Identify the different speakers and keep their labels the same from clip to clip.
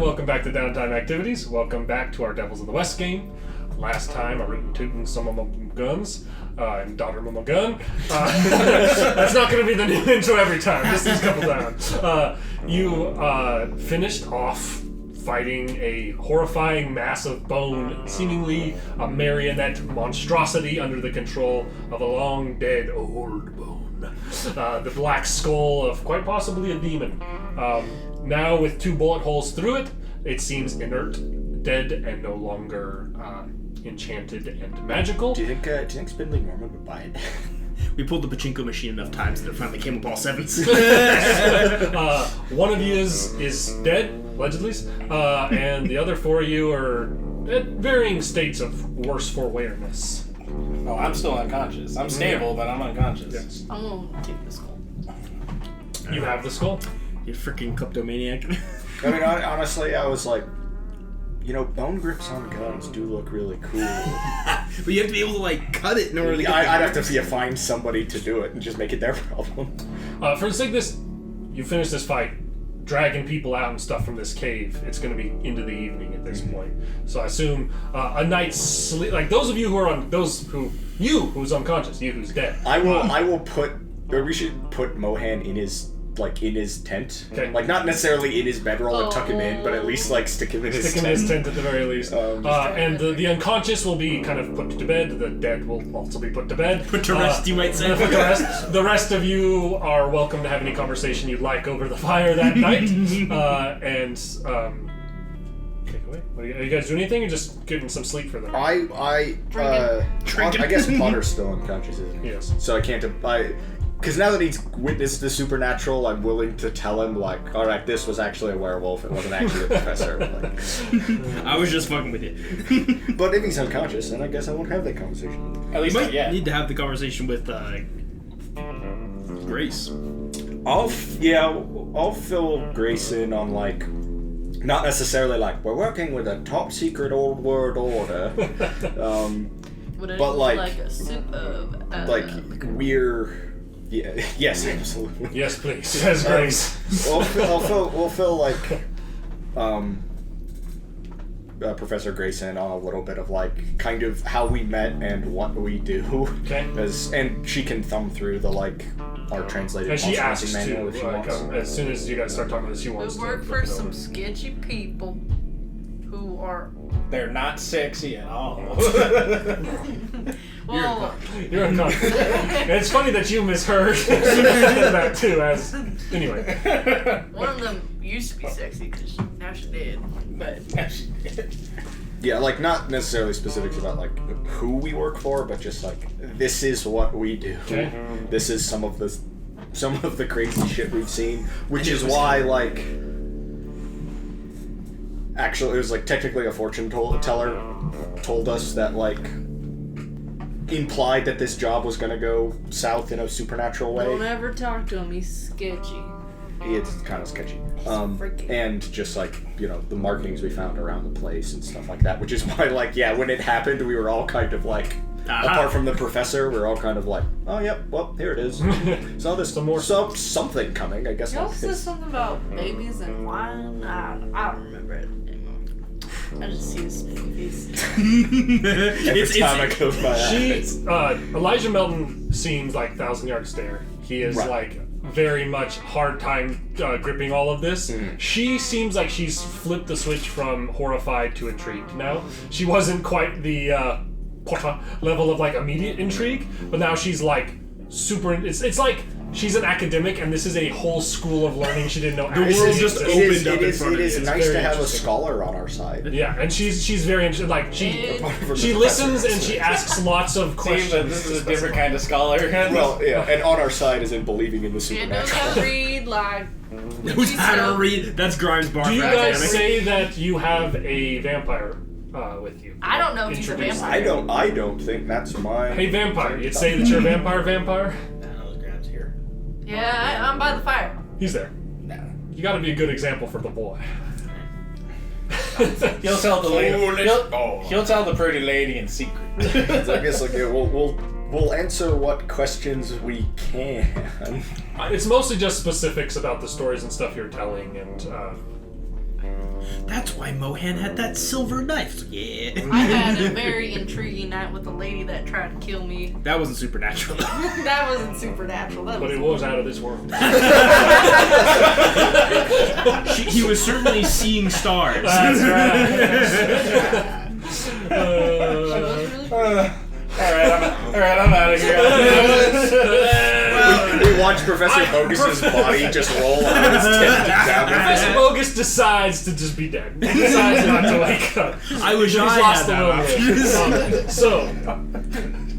Speaker 1: welcome back to Downtime Activities. Welcome back to our Devils of the West game. Last time, I rootin' tootin' some of my guns, and daughter of my gun. That's not going to be the new intro every time, just these couple times. You finished off fighting a horrifying mass of bone, seemingly a marionette monstrosity under the control of a long-dead old bone. The black skull of quite possibly a demon. Now with 2 bullet holes through it, it seems inert, dead, and no longer enchanted and magical.
Speaker 2: Do you think Spindly Norman would buy it?
Speaker 3: We pulled the pachinko machine enough times that it finally came up all 7s.
Speaker 1: One of you is dead, allegedly, and the other 4 of you are at varying states of worse for awareness.
Speaker 4: Oh, I'm still unconscious. I'm stable, but I'm unconscious.
Speaker 1: Yes.
Speaker 5: I'm gonna take the skull.
Speaker 1: You have the skull?
Speaker 3: You freaking kleptomaniac.
Speaker 2: I mean, honestly, I was like, bone grips on guns do look really cool.
Speaker 3: But you have to be able to, cut it in order to get
Speaker 2: I'd have to find somebody to do it and just make it their problem.
Speaker 1: For the sake of this, you finish this fight, dragging people out and stuff from this cave. It's going to be into the evening at this point. So I assume a night's sleep, like those of you who are on, who's unconscious, you who's dead.
Speaker 2: I will put, or we should put Mohan in his tent.
Speaker 1: Okay.
Speaker 2: Not necessarily in his bedroll and tuck him in, but at least stick him in his tent.
Speaker 1: Stick him in his tent at the very least. And the unconscious will be kind of put to bed. The dead will also be put to bed.
Speaker 3: Put to rest, you might say.
Speaker 1: Put to rest. The rest of you are welcome to have any conversation you'd like over the fire that night. Take away. Are you guys doing anything, or just getting some sleep for them?
Speaker 2: I guess Potter's still unconscious, isn't he?
Speaker 1: Yes.
Speaker 2: So I can't. Because now that he's witnessed the supernatural, I'm willing to tell him, alright, this was actually a werewolf, it wasn't actually a professor.
Speaker 3: I was just fucking with you.
Speaker 2: But if he's unconscious, then I guess I won't have that conversation.
Speaker 4: At least
Speaker 3: You
Speaker 4: not yet.
Speaker 3: need to have the conversation with, Grace.
Speaker 2: I'll fill Grace in on, not necessarily we're working with a top secret old world order.
Speaker 5: Would it
Speaker 2: But,
Speaker 5: like a soup of
Speaker 2: we're... Yeah, yes, absolutely.
Speaker 1: Yes, please. Yes, Grace.
Speaker 2: We'll fill Professor Grayson on a little bit of kind of how we met and what we do.
Speaker 1: Okay.
Speaker 2: And she can thumb through the our translated
Speaker 1: And she asks
Speaker 2: manual
Speaker 1: to,
Speaker 2: if she wants.
Speaker 1: as soon as you guys start talking about this, she wants
Speaker 5: we
Speaker 1: to.
Speaker 5: work for some sketchy people who are.
Speaker 4: They're not sexy at all.
Speaker 5: Well,
Speaker 1: You're unconscious. It's funny that you misheard that too. Anyway.
Speaker 5: one of them used to be sexy because now she did. But
Speaker 2: Yeah, not necessarily specifics about who we work for, but just this is what we do.
Speaker 1: Okay.
Speaker 2: This is some of the crazy shit we've seen, which is why actually, it was technically a fortune teller told us that implied that this job was gonna go south in a supernatural way.
Speaker 5: don't ever talk to him. He's sketchy.
Speaker 2: It's kind of sketchy.
Speaker 5: freaking.
Speaker 2: And just the markings we found around the place and stuff like that, which is why when it happened, we were all kind of apart from the professor, we're all kind of oh yep, well here it is. So there's something coming, I guess.
Speaker 5: You also said something about babies and wine. I don't remember it anymore. I just see his face.
Speaker 2: Every time I close my eyes.
Speaker 1: Elijah Melton seems like 1,000-yard stare. He is very much hard time gripping all of this. She seems like she's flipped the switch from horrified to intrigued now. She wasn't quite the level of immediate intrigue, but now she's super. It's like she's an academic, and this is a whole school of learning she didn't know.
Speaker 3: The world just opened up in front of you.
Speaker 2: It is nice to have a scholar on our side.
Speaker 1: Yeah, and she's very interested. She listens and she asks lots of questions.
Speaker 4: But this is a different kind of scholar.
Speaker 2: Well, yeah, and on our side is in believing in the
Speaker 5: And knows
Speaker 2: supernatural.
Speaker 5: how to read,
Speaker 3: Who's how to read? That's Grimes' bar.
Speaker 1: Do you guys say that you have a vampire with you?
Speaker 5: I don't know if he's a
Speaker 1: Introduce-
Speaker 5: vampire.
Speaker 2: I don't think that's my...
Speaker 1: Hey, vampire. You'd say that you're a vampire?
Speaker 4: No, Grimes here.
Speaker 5: Yeah, I'm by the fire.
Speaker 1: He's there.
Speaker 4: No.
Speaker 1: You gotta be a good example for the boy.
Speaker 4: He'll tell the lady. He'll tell the pretty lady in secret.
Speaker 2: So I guess we'll answer what questions we can.
Speaker 1: It's mostly just specifics about the stories and stuff you're telling, and
Speaker 3: That's why Mohan had that silver knife. Yeah.
Speaker 5: I had a very intriguing night with a lady that tried to kill me.
Speaker 3: That wasn't supernatural.
Speaker 5: That wasn't supernatural. That
Speaker 1: But
Speaker 5: was
Speaker 1: it was out of this world.
Speaker 3: He was certainly seeing stars.
Speaker 1: That's right.
Speaker 4: Alright, I'm out of here.
Speaker 2: We watch Professor Bogus's body just roll out of his tent down the
Speaker 1: Professor Bogus decides to just be dead. He decides not to wake up.
Speaker 3: I wish
Speaker 1: He's
Speaker 3: I
Speaker 1: lost
Speaker 3: had
Speaker 1: the
Speaker 3: that
Speaker 1: will. So,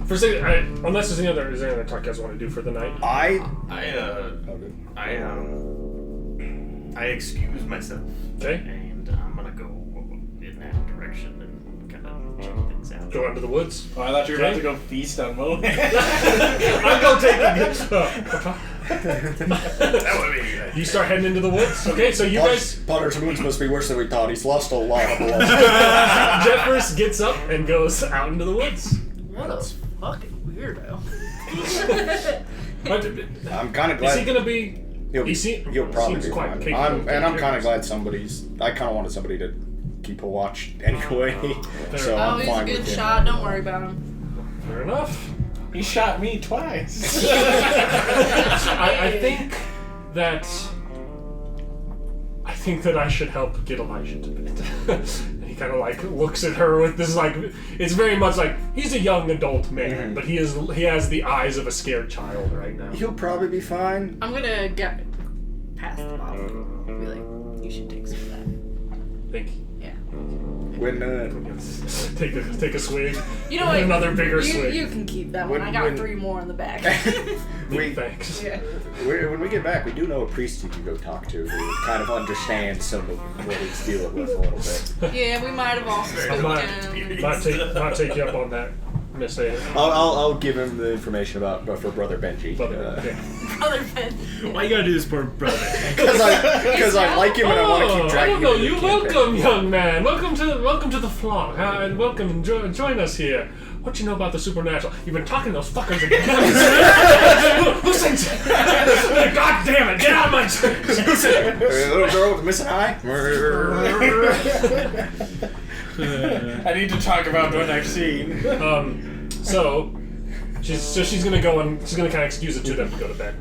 Speaker 1: for a second, unless there's any other talk you guys want to do for the night?
Speaker 4: I excuse myself.
Speaker 1: Okay.
Speaker 6: And I'm gonna go in that direction and kind of check things out.
Speaker 1: Go into the woods.
Speaker 4: Oh, I thought you were about to go feast on Mohan.
Speaker 1: I'll go take the.
Speaker 4: That would be good.
Speaker 1: You start heading into the woods. Okay, so you guys.
Speaker 2: Potter's wounds must be worse than we thought. He's lost a lot of blood.
Speaker 1: Jeffress gets up and goes out into the woods.
Speaker 5: what a fucking weirdo.
Speaker 2: I'm kind of
Speaker 1: Is
Speaker 2: glad.
Speaker 1: he gonna be?
Speaker 2: He'll probably
Speaker 1: seems
Speaker 2: be
Speaker 1: quite
Speaker 2: fine.
Speaker 1: capable of
Speaker 2: I'm kind of
Speaker 1: taking
Speaker 2: glad I kind of wanted somebody to keep a watch anyway. So
Speaker 5: Oh,
Speaker 2: I'm
Speaker 5: he's a
Speaker 2: fine
Speaker 5: good
Speaker 2: with him.
Speaker 5: shot. Don't worry about him.
Speaker 1: Fair enough.
Speaker 4: He shot me twice.
Speaker 1: I think that I should help get Elijah to bed. And he kind of like looks at her with this like it's very much like he's a young adult man, but he has the eyes of a scared child right now.
Speaker 2: He'll probably be fine.
Speaker 5: I'm gonna get past the bottle. Be like, you should take some of that.
Speaker 1: Thank you.
Speaker 5: Yeah.
Speaker 2: When
Speaker 1: Take a swig.
Speaker 5: You know what?
Speaker 1: Another bigger swig.
Speaker 5: You can keep that one. I got 3 more in the back.
Speaker 1: Thanks.
Speaker 5: Yeah.
Speaker 2: when we get back, we do know a priest you can go talk to who kind of understands some of what he's dealing with a little bit.
Speaker 5: Yeah, we might have also
Speaker 1: I
Speaker 5: spooked him.
Speaker 1: might take you up on that, Miss A.
Speaker 2: I'll give him the information about for Brother Benji.
Speaker 1: Okay.
Speaker 5: Other than
Speaker 3: Why you gotta do this poor brother?
Speaker 2: Because I like him and I want to keep
Speaker 1: I
Speaker 2: dragging
Speaker 1: don't know.
Speaker 2: him.
Speaker 1: You welcome, young man. Welcome to the flock. And welcome. Join us here. What you know about the supernatural? You've been talking to those fuckers again. Who sent you? God damn it! Get out of my church.
Speaker 2: Little girl with a missing eye.
Speaker 4: I need to talk about what I've seen.
Speaker 1: So she's gonna go and she's gonna kind of excuse the two of them to go to bed.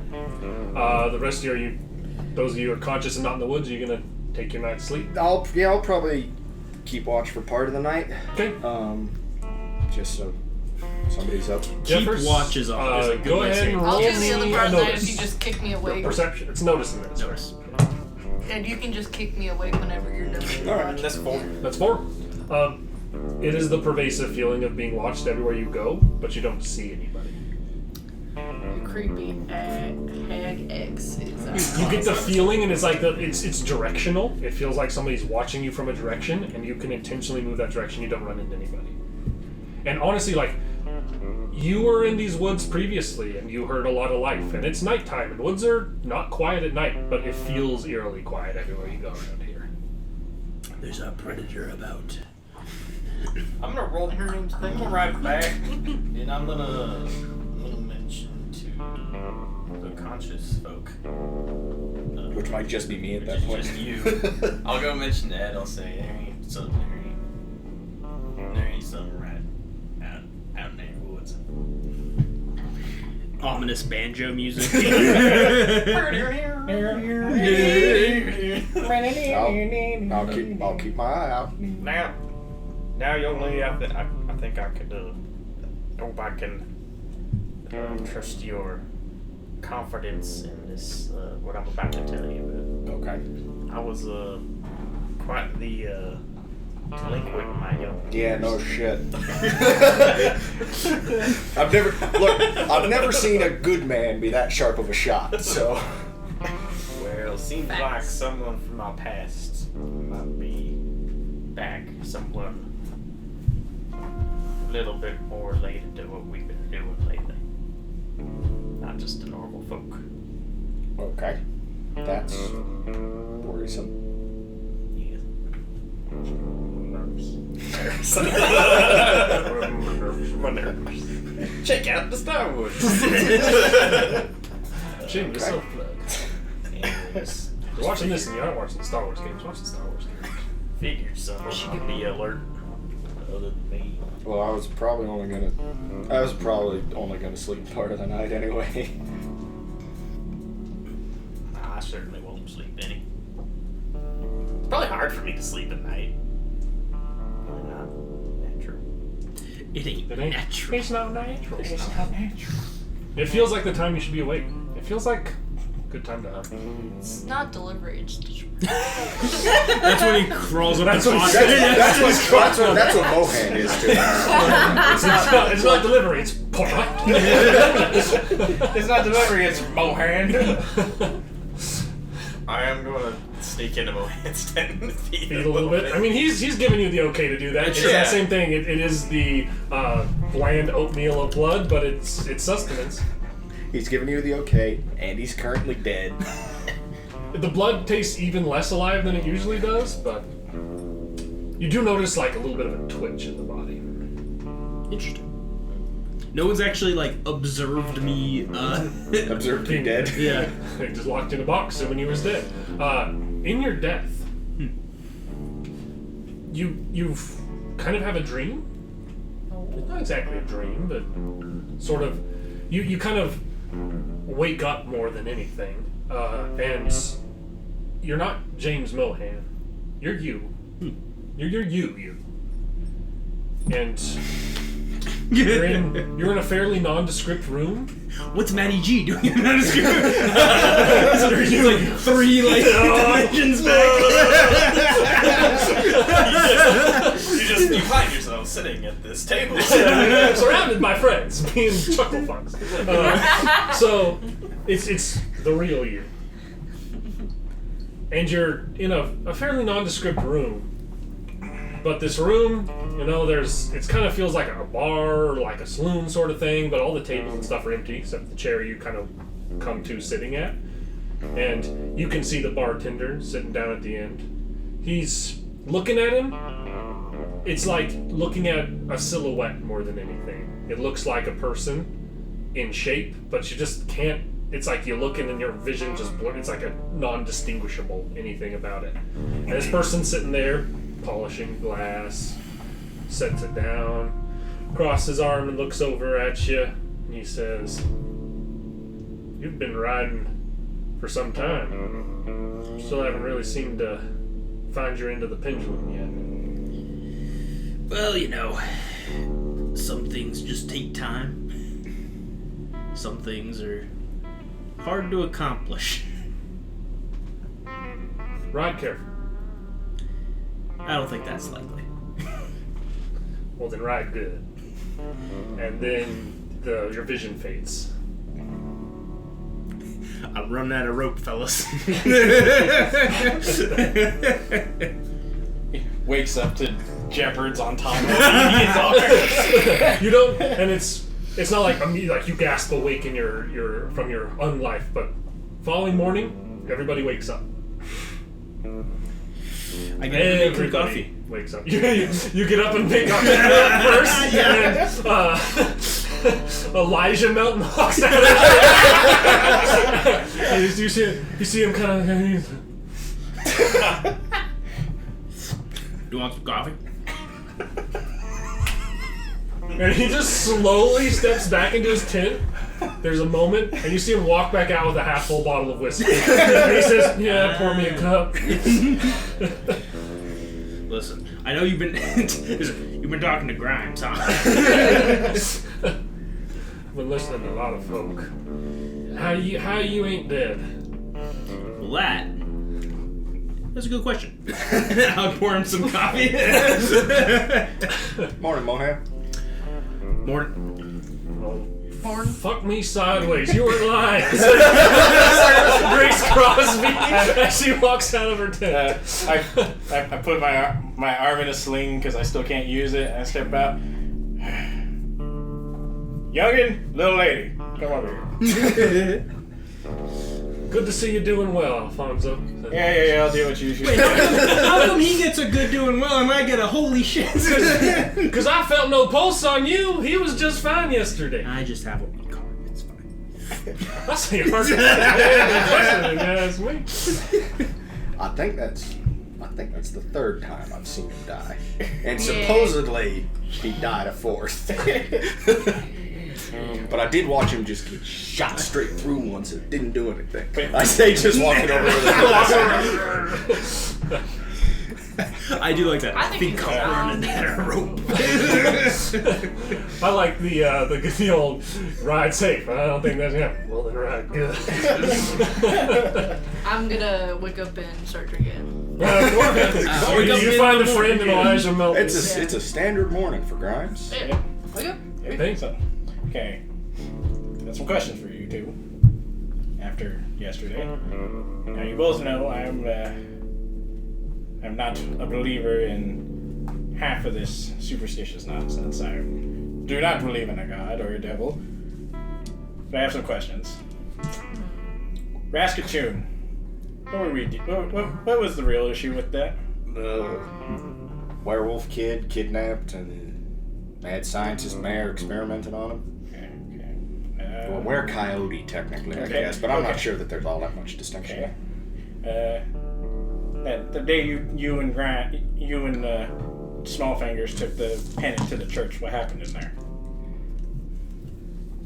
Speaker 1: The rest of you, those of you who are conscious and not in the woods, are you gonna take your night's sleep?
Speaker 2: I'll probably keep watch for part of the night.
Speaker 1: Okay.
Speaker 2: Just so somebody's up.
Speaker 3: Keep
Speaker 1: Jeffress,
Speaker 3: watches off. is a good
Speaker 1: go
Speaker 3: way to
Speaker 1: ahead
Speaker 3: say
Speaker 1: and
Speaker 3: it.
Speaker 5: I'll
Speaker 1: roll
Speaker 5: do the other
Speaker 1: me
Speaker 5: part
Speaker 1: a
Speaker 5: of the night
Speaker 1: notice.
Speaker 5: if you just kick me awake.
Speaker 1: Perception. It's noticing that.
Speaker 3: Notice.
Speaker 5: And you can just kick me awake whenever you're done with your
Speaker 2: Alright,
Speaker 5: watch.
Speaker 4: That's 4.
Speaker 1: That's 4. It is the pervasive feeling of being watched everywhere you go, but you don't see anybody.
Speaker 5: Creepy hag X is
Speaker 1: You get the feeling, and it's like it's directional. It feels like somebody's watching you from a direction, and you can intentionally move that direction. You don't run into anybody. And honestly, like, you were in these woods previously, and you heard a lot of life. And it's nighttime, and woods are not quiet at night, but it feels eerily quiet everywhere you go around here.
Speaker 3: There's a predator about.
Speaker 4: I'm gonna roll her name's I'm gonna ride back, and I'm gonna mention to the conscious folk.
Speaker 2: Which might just be me at that point.
Speaker 6: Just you. I'll go mention Ed. I'll say there ain't something right out in the woods.
Speaker 3: Ominous banjo music.
Speaker 2: I'll keep my eye out.
Speaker 4: Now, young lady, I think I could hope I can trust your confidence in this what I'm about to tell you.
Speaker 2: Okay.
Speaker 4: I was quite the delinquent in my young years.
Speaker 2: Yeah, no shit. I've never seen a good man be that sharp of a shot. So.
Speaker 4: Well, seems like someone from my past might be back. Someone a little bit more related to what we've been doing lately. Not just the normal folk.
Speaker 2: Okay. That's worrisome.
Speaker 4: Yes.
Speaker 1: My nerves.
Speaker 4: Check out the Star Wars.
Speaker 1: Shame yourself, blood.
Speaker 4: Yes.
Speaker 1: You're watching this and you aren't watching the Star Wars games. Watch the Star Wars games.
Speaker 4: Figured someone should be alert. Other than me.
Speaker 2: Well, I was probably only gonna sleep part of the night anyway.
Speaker 4: Nah, I certainly won't sleep any. It's probably hard for me to sleep at night. Probably not natural.
Speaker 3: It ain't natural.
Speaker 1: It's not natural. It feels like the time you should be awake. It feels like a good time to hunt.
Speaker 5: It's not delivery, it's just...
Speaker 3: That's when he crawls up
Speaker 1: That's
Speaker 3: and
Speaker 1: what-
Speaker 2: That's what Mohan is to
Speaker 1: It's not delivery, it's portal.
Speaker 4: It's not delivery, it's Mohan. I am going to sneak into Mohan's tent and feed
Speaker 1: A little bit. I mean, he's giving you the okay to do that. It's that same thing. It is the bland oatmeal of blood, but it's sustenance.
Speaker 2: He's giving you the okay, and he's currently dead.
Speaker 1: The blood tastes even less alive than it usually does, but you do notice like a little bit of a twitch in the body.
Speaker 3: Interesting. No one's actually like observed me.
Speaker 2: Observed him dead.
Speaker 3: Yeah.
Speaker 1: They just locked in a box when he was dead. In your death, you've kind of have a dream. Not exactly a dream, but sort of. You kind of wake up more than anything, and you're not James Mohan. You're you. You're you. And you're in a fairly nondescript room.
Speaker 3: What's Matty G doing in that script? He's like 3 dimensions
Speaker 4: You find yourself sitting at this table.
Speaker 1: Surrounded by friends, being chuckle fucks. So it's the real you, and you're in a fairly nondescript room. But this room, it kind of feels like a bar or like a saloon sort of thing. But all the tables and stuff are empty except the chair you kind of come to sitting at, and you can see the bartender sitting down at the end. He's looking at him. It's like looking at a silhouette more than anything. It looks like a person in shape, but you just can't. It's like you look and your vision just blurs. It's like a non-distinguishable anything about it. And this person's sitting there, polishing glass, sets it down, crosses his arm and looks over at you, and he says, "You've been riding for some time. Still haven't really seemed to find your end of the pendulum yet."
Speaker 3: Well, some things just take time. Some things are hard to accomplish.
Speaker 1: Ride careful.
Speaker 3: I don't think that's likely.
Speaker 1: Well, then ride good. And then your vision fades.
Speaker 3: I'm running out of rope, fellas.
Speaker 4: Wakes up to Jeffress on top of him.
Speaker 1: You don't, and it's not like you gasp awake in from your unlife, but following morning, everybody wakes up.
Speaker 3: I get free coffee.
Speaker 1: Wakes up. You get up and pick up first, and Elijah Melton walks out. And you see him kind of.
Speaker 3: Do you want some coffee?
Speaker 1: And he just slowly steps back into his tent. There's a moment, and you see him walk back out with a half-full bottle of whiskey. And he says, "Yeah, pour me a cup."
Speaker 3: Listen, I know you've been talking to Grimes, huh?
Speaker 1: I've been listening to a lot of folk. How you ain't dead?
Speaker 3: Well, that's a good question. I'll pour him some coffee.
Speaker 2: Morning, Mohan.
Speaker 3: Morning.
Speaker 1: Fuck me sideways. You weren't lying. Grace Crosby as she walks out of her tent.
Speaker 4: I put my arm in a sling because I still can't use it, and I step out. Youngin, little lady, come over here.
Speaker 1: Good to see you doing well, Alfonso.
Speaker 4: Yeah, I'll do what you should.
Speaker 3: Wait, how come he gets a good doing well and I get a holy shit?
Speaker 1: Because I felt no pulse on you. He was just fine yesterday.
Speaker 3: I just have a weak heart. It's fine.
Speaker 1: That's a hard question to ask me.
Speaker 2: I think that's think that's the third time I've seen him die. And supposedly, he died a fourth. But I did watch him just get shot straight through once. It didn't do anything. I say just walking over to the
Speaker 3: I do like that.
Speaker 5: I think he's down.
Speaker 3: rope.
Speaker 1: I like the old ride safe. I don't think that's him. Well, then ride good.
Speaker 5: I'm gonna wake up and start drinking.
Speaker 1: You find a friend in Elijah Melton.
Speaker 2: It's a standard morning for Grimes.
Speaker 5: Yeah. Wake up.
Speaker 1: I think so.
Speaker 7: Okay. Got some questions for you two. After yesterday. Now you both know I'm not a believer in half of this superstitious nonsense. I do not believe in a god or a devil. But I have some questions. Rascatoon. What was the real issue with that?
Speaker 2: Werewolf kid kidnapped and mad scientist mayor experimented on him.
Speaker 7: Okay.
Speaker 2: Well, we're coyote technically, I guess, but I'm not sure that there's all that much distinction.
Speaker 7: Okay. The day you and Smallfingers took the pennant to the church, what happened in there?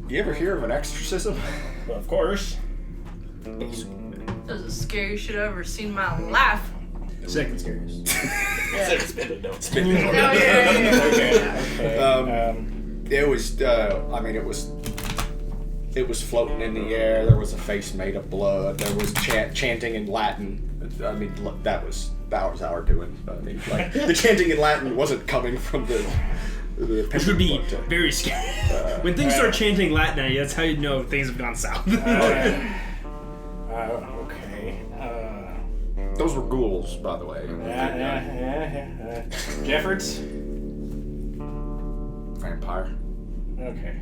Speaker 2: You ever hear of an exorcism?
Speaker 7: Well, of course.
Speaker 5: That was the scariest shit I've ever seen in my life.
Speaker 3: Second scariest.
Speaker 2: Spinning. It was floating in the air. There was a face made of blood. There was chanting in Latin. I mean, that was our doing. I mean, like the chanting in Latin wasn't coming from the
Speaker 3: Which would be very scary. When things start chanting Latin at you, that's how you know things have gone south.
Speaker 7: Okay.
Speaker 2: Those were ghouls, by the way.
Speaker 7: Yeah. Jeffress?
Speaker 2: Vampire.
Speaker 7: Okay.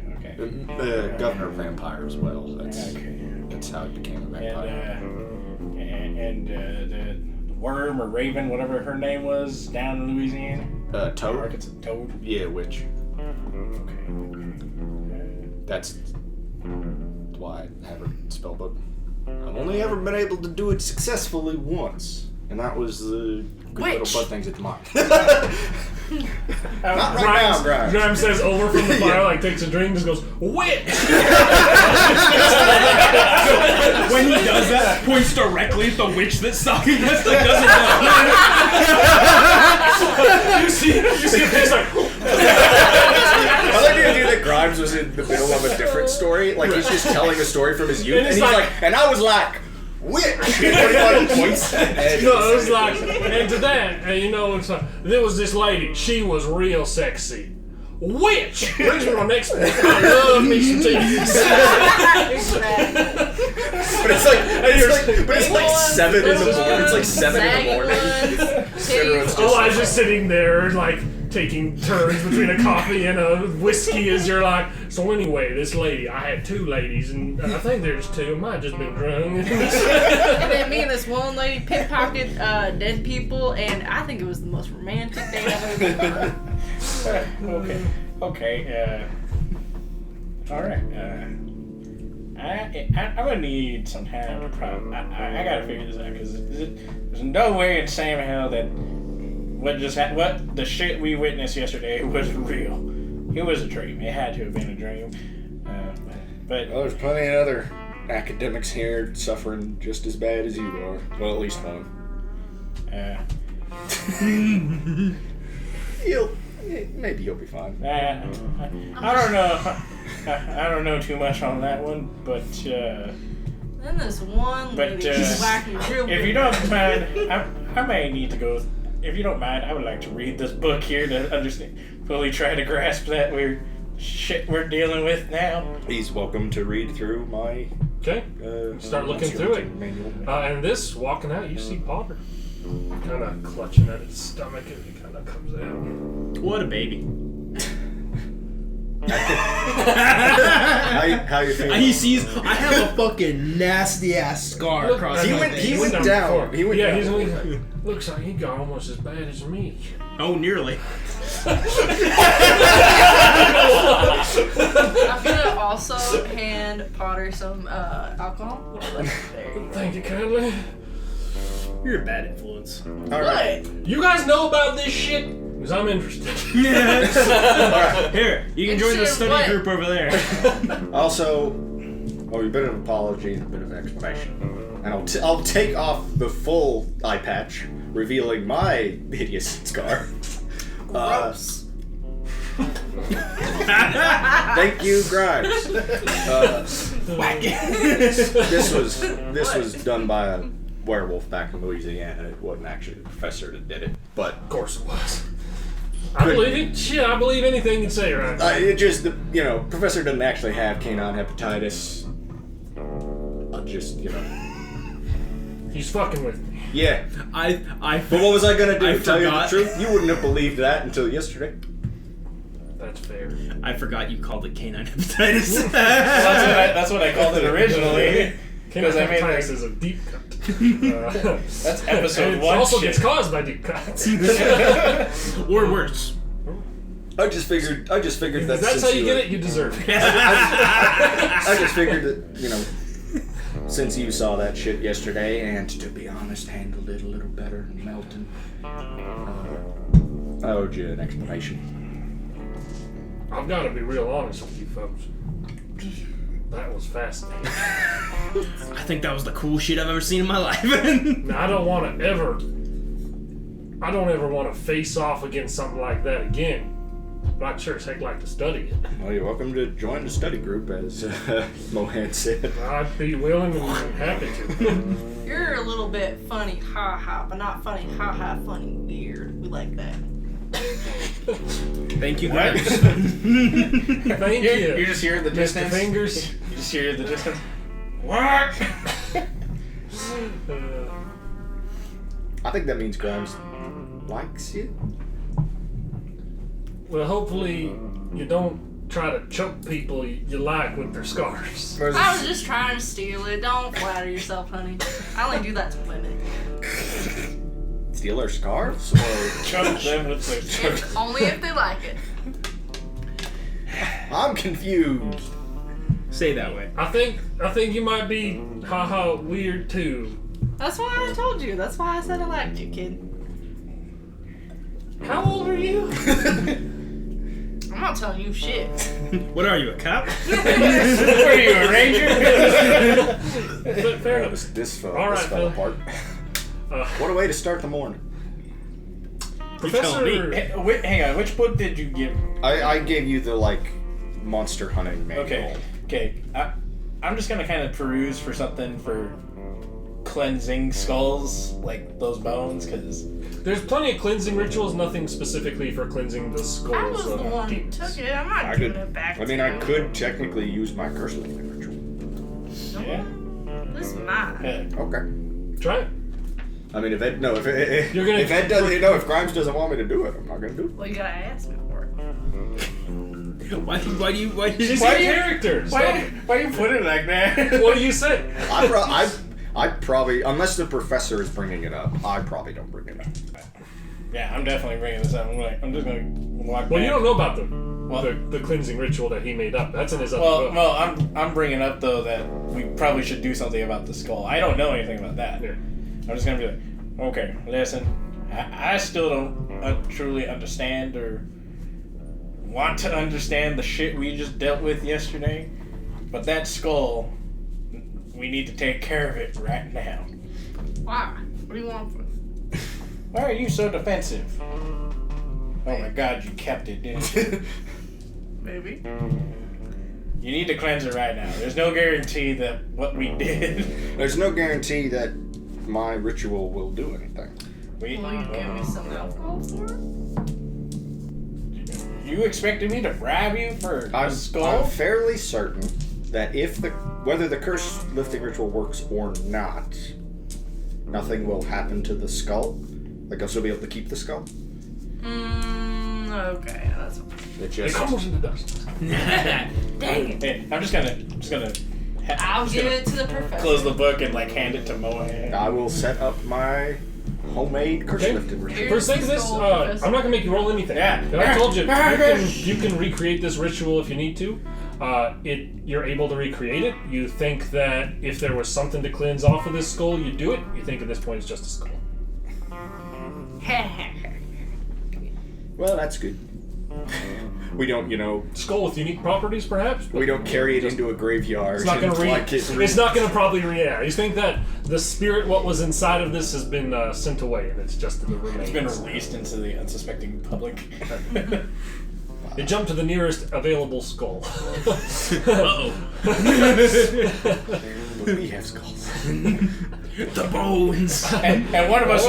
Speaker 2: Governor Vampire as well.
Speaker 7: Okay.
Speaker 2: That's how he became a vampire.
Speaker 7: And the worm or raven, whatever her name was, down in Louisiana?
Speaker 2: Toad?
Speaker 7: Arkansas. Toad?
Speaker 2: Yeah, witch.
Speaker 7: Okay.
Speaker 2: That's why I have a spell book. I've only ever been able to do it successfully once, and that was the good little bud things at the mine. Not right now, Grimes.
Speaker 1: Grimes says over from the fire, like takes a drink, just goes, witch!
Speaker 3: When he does that, points directly at the witch that's sucking. That's like doesn't know.
Speaker 1: you see a face like.
Speaker 2: I like the idea that Grimes was in the middle of a different story. Like he's just telling a story from his youth, and he's like, and I was like, witch! And he points at
Speaker 1: No, it was like, and to that, and you know, it's like, there was this lady, she was real sexy. Witch! Brings me my next one. I love me some titties.
Speaker 2: But it's like 7 in the morning. It's like 7 in the morning. Everyone's
Speaker 1: Oh, I was just sitting there, like, taking turns between a coffee and a whiskey as you're like, so anyway, this lady, I had 2 ladies, and I think there's 2, I might have just been drunk.
Speaker 5: And then me and this one lady pickpocketed dead people, and I think it was the most romantic day I've ever been on.
Speaker 7: Okay. All right. I'm gonna need some time to I gotta figure this out because there's no way in Sam hell that what the shit we witnessed yesterday was real. It was a dream. It had to have been a dream. But
Speaker 2: well, there's plenty of other academics here suffering just as bad as you are. Well, at least one. Maybe you'll be fine.
Speaker 7: I don't know. I don't know too much on that one, but
Speaker 5: Then this one lady, she's whacking real
Speaker 7: if you don't mind, I may need to go. If you don't mind, I would like to read this book here to understand, fully try to grasp that we're dealing with now.
Speaker 2: He's welcome to read through my.
Speaker 1: Okay, start looking through it.
Speaker 2: Manual.
Speaker 1: And this, walking out, you see Potter. Kind of clutching at his stomach and he kind of comes out.
Speaker 3: What a baby.
Speaker 2: How you feeling?
Speaker 3: He sees, I have a fucking nasty ass scar across my face.
Speaker 2: He went down.
Speaker 1: He's looks like he got almost as bad as me.
Speaker 3: Oh, nearly.
Speaker 5: I'm gonna also hand Potter some alcohol.
Speaker 1: Thank you kindly.
Speaker 3: You're a bad influence.
Speaker 2: All right.
Speaker 1: You guys know about this shit? Because I'm interested.
Speaker 3: Here, you can join the
Speaker 5: Interested in
Speaker 3: study
Speaker 5: what?
Speaker 3: group over there.
Speaker 2: Also, a bit of an apology and a bit of explanation. And I'll take off the full eye patch, revealing my hideous scar.
Speaker 5: Gross.
Speaker 2: Thank you, Grimes. This was done by a werewolf back in Louisiana. It wasn't actually the professor that did it, but
Speaker 1: Of course it was. I believe it. Shit, I believe anything you say right now.
Speaker 2: it just Professor doesn't actually have canine hepatitis.
Speaker 1: He's fucking with me.
Speaker 2: Yeah.
Speaker 3: I
Speaker 2: But what was I gonna do?
Speaker 3: I
Speaker 2: Tell you the
Speaker 3: forgot.
Speaker 2: truth? You wouldn't have believed that until yesterday.
Speaker 1: That's fair.
Speaker 3: I forgot you called it canine hepatitis.
Speaker 7: That's what I called it originally. Because I made
Speaker 1: Hepatitis is a deep cut.
Speaker 7: that's episode
Speaker 1: It
Speaker 7: 1
Speaker 1: also
Speaker 7: shit.
Speaker 1: gets caused by deep cuts.
Speaker 3: Or worse.
Speaker 2: I just figured that
Speaker 1: If that's
Speaker 2: since
Speaker 1: how you get it, you deserve it.
Speaker 2: I just figured that, since you saw that shit yesterday, and to be honest, handled it a little better than Melton, I owed you an explanation.
Speaker 1: I've got to be real honest with you folks. That was fascinating.
Speaker 3: I think that was the coolest shit I've ever seen in my life.
Speaker 1: Now, I don't ever want to face off against something like that again. But I'd sure as heck like to study it.
Speaker 2: Well, you're welcome to join the study group, as Mohan said.
Speaker 1: I'd be willing and happy to.
Speaker 5: You're a little bit funny, ha ha, but not funny, ha ha, funny, weird. We like that.
Speaker 3: Thank you,
Speaker 7: What?
Speaker 3: guys.
Speaker 1: Thank you.
Speaker 7: You just hear the
Speaker 1: Mr.
Speaker 7: distance.
Speaker 1: Fingers.
Speaker 7: You just hear the distance. What?
Speaker 2: I think that means Grimes likes you.
Speaker 1: Well, hopefully you don't try to choke people you like with their scars.
Speaker 5: I was just trying to steal it. Don't flatter yourself, honey. I only do that to women.
Speaker 2: Steal our scarves? Or...
Speaker 7: Choke them with their
Speaker 5: Only if they like it.
Speaker 2: I'm confused.
Speaker 3: Say that way.
Speaker 1: I think you might be haha weird too.
Speaker 5: That's why I told you. That's why I said I liked you, kid.
Speaker 1: How old are you?
Speaker 5: I'm not telling you shit.
Speaker 3: What are you, a cop?
Speaker 7: What are you, a ranger?
Speaker 1: Fair enough.
Speaker 2: This fell
Speaker 1: All right, Phil.
Speaker 2: apart. What a way to start the morning.
Speaker 1: Professor,
Speaker 7: Hang on, which book did you give?
Speaker 2: I gave you the, monster hunting manual.
Speaker 7: Okay. I'm just gonna kind of peruse for something for cleansing skulls, like those bones, because
Speaker 1: there's plenty of cleansing rituals, nothing specifically for cleansing the skulls
Speaker 5: I was the
Speaker 1: of
Speaker 5: one who
Speaker 1: demons.
Speaker 5: took it. I'm not giving it back to you.
Speaker 2: I could technically use my curse lifting ritual.
Speaker 7: yeah.
Speaker 5: This is mine.
Speaker 7: Yeah.
Speaker 2: Okay.
Speaker 1: Try it.
Speaker 2: I mean, if Ed Grimes doesn't want me to do it, I'm not gonna do it.
Speaker 5: Well, you gotta ask me for it.
Speaker 3: Why do you
Speaker 1: She's
Speaker 7: Why
Speaker 1: a
Speaker 7: you-
Speaker 1: character.
Speaker 7: Why you put it like that?
Speaker 1: What do you say?
Speaker 2: I probably, unless the professor is bringing it up, I probably don't bring it up.
Speaker 7: Yeah, I'm definitely bringing this up. I'm just gonna walk
Speaker 1: Well,
Speaker 7: back.
Speaker 1: you don't know about
Speaker 7: Well-
Speaker 1: the cleansing ritual that he made up. That's in his other book.
Speaker 7: Well, I'm bringing up though that we probably should do something about the skull. I don't know anything about that.
Speaker 1: Yeah.
Speaker 7: I'm just gonna be like, okay, listen, I still don't truly understand or want to understand the shit we just dealt with yesterday, but that skull, we need to take care of it right now.
Speaker 5: Why? What do you want from it?
Speaker 7: Why are you so defensive? Oh my god, you kept it, didn't you?
Speaker 5: Maybe.
Speaker 7: You need to cleanse it right now. There's no guarantee that what we did.
Speaker 2: There's no guarantee that my ritual will do anything.
Speaker 5: Will you give me some alcohol for it?
Speaker 7: You expected me to bribe you for a
Speaker 2: I'm
Speaker 7: skull?
Speaker 2: fairly certain that whether the curse lifting ritual works or not, nothing will happen to the skull. Like, I'll still be able to keep the skull.
Speaker 5: Okay, that's okay.
Speaker 2: It
Speaker 1: It
Speaker 2: just
Speaker 1: crumbles into dust.
Speaker 5: Dang it.
Speaker 7: Hey, I'm just gonna
Speaker 5: I'll give it to the professor.
Speaker 7: close the book and hand it to Mohan.
Speaker 2: I will set up my homemade curse
Speaker 1: Okay.
Speaker 2: lifting ritual.
Speaker 1: For the sake of this, I'm not gonna make you roll anything.
Speaker 7: Yeah.
Speaker 1: And I told you can recreate this ritual if you need to. You're able to recreate it. You think that if there was something to cleanse off of this skull, you'd do it. You think at this point it's just a skull.
Speaker 2: Well, that's good. We don't,
Speaker 1: Skull with unique properties, perhaps. But
Speaker 2: we don't carry it into a graveyard.
Speaker 1: It's not going to It's not going to probably You think that the spirit, what was inside of this, has been sent away, and it's just the remains.
Speaker 7: It's been released into the unsuspecting public.
Speaker 1: It jumped to the nearest available skull.
Speaker 3: Uh-oh.
Speaker 2: We have skulls.
Speaker 3: The bones.
Speaker 7: And one of us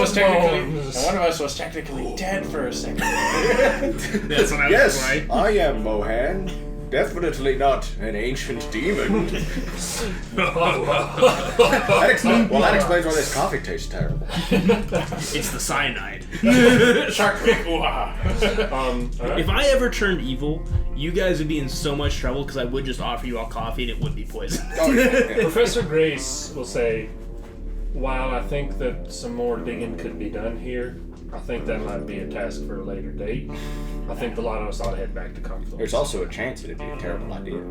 Speaker 7: was technically dead for a second.
Speaker 3: That's what I was like.
Speaker 2: I am Mohan. Definitely not an ancient demon. That explains why this coffee tastes terrible.
Speaker 3: It's the cyanide.
Speaker 7: Shark pick.
Speaker 3: If I ever turned evil, you guys would be in so much trouble because I would just offer you all coffee and it would be poison.
Speaker 2: Oh, yeah.
Speaker 1: Professor Grace will say, while I think that some more digging could be done here, I think that might be a task for a later date. I think the lot of us ought to head back to Confluence.
Speaker 2: There's also a chance it'd be a terrible idea.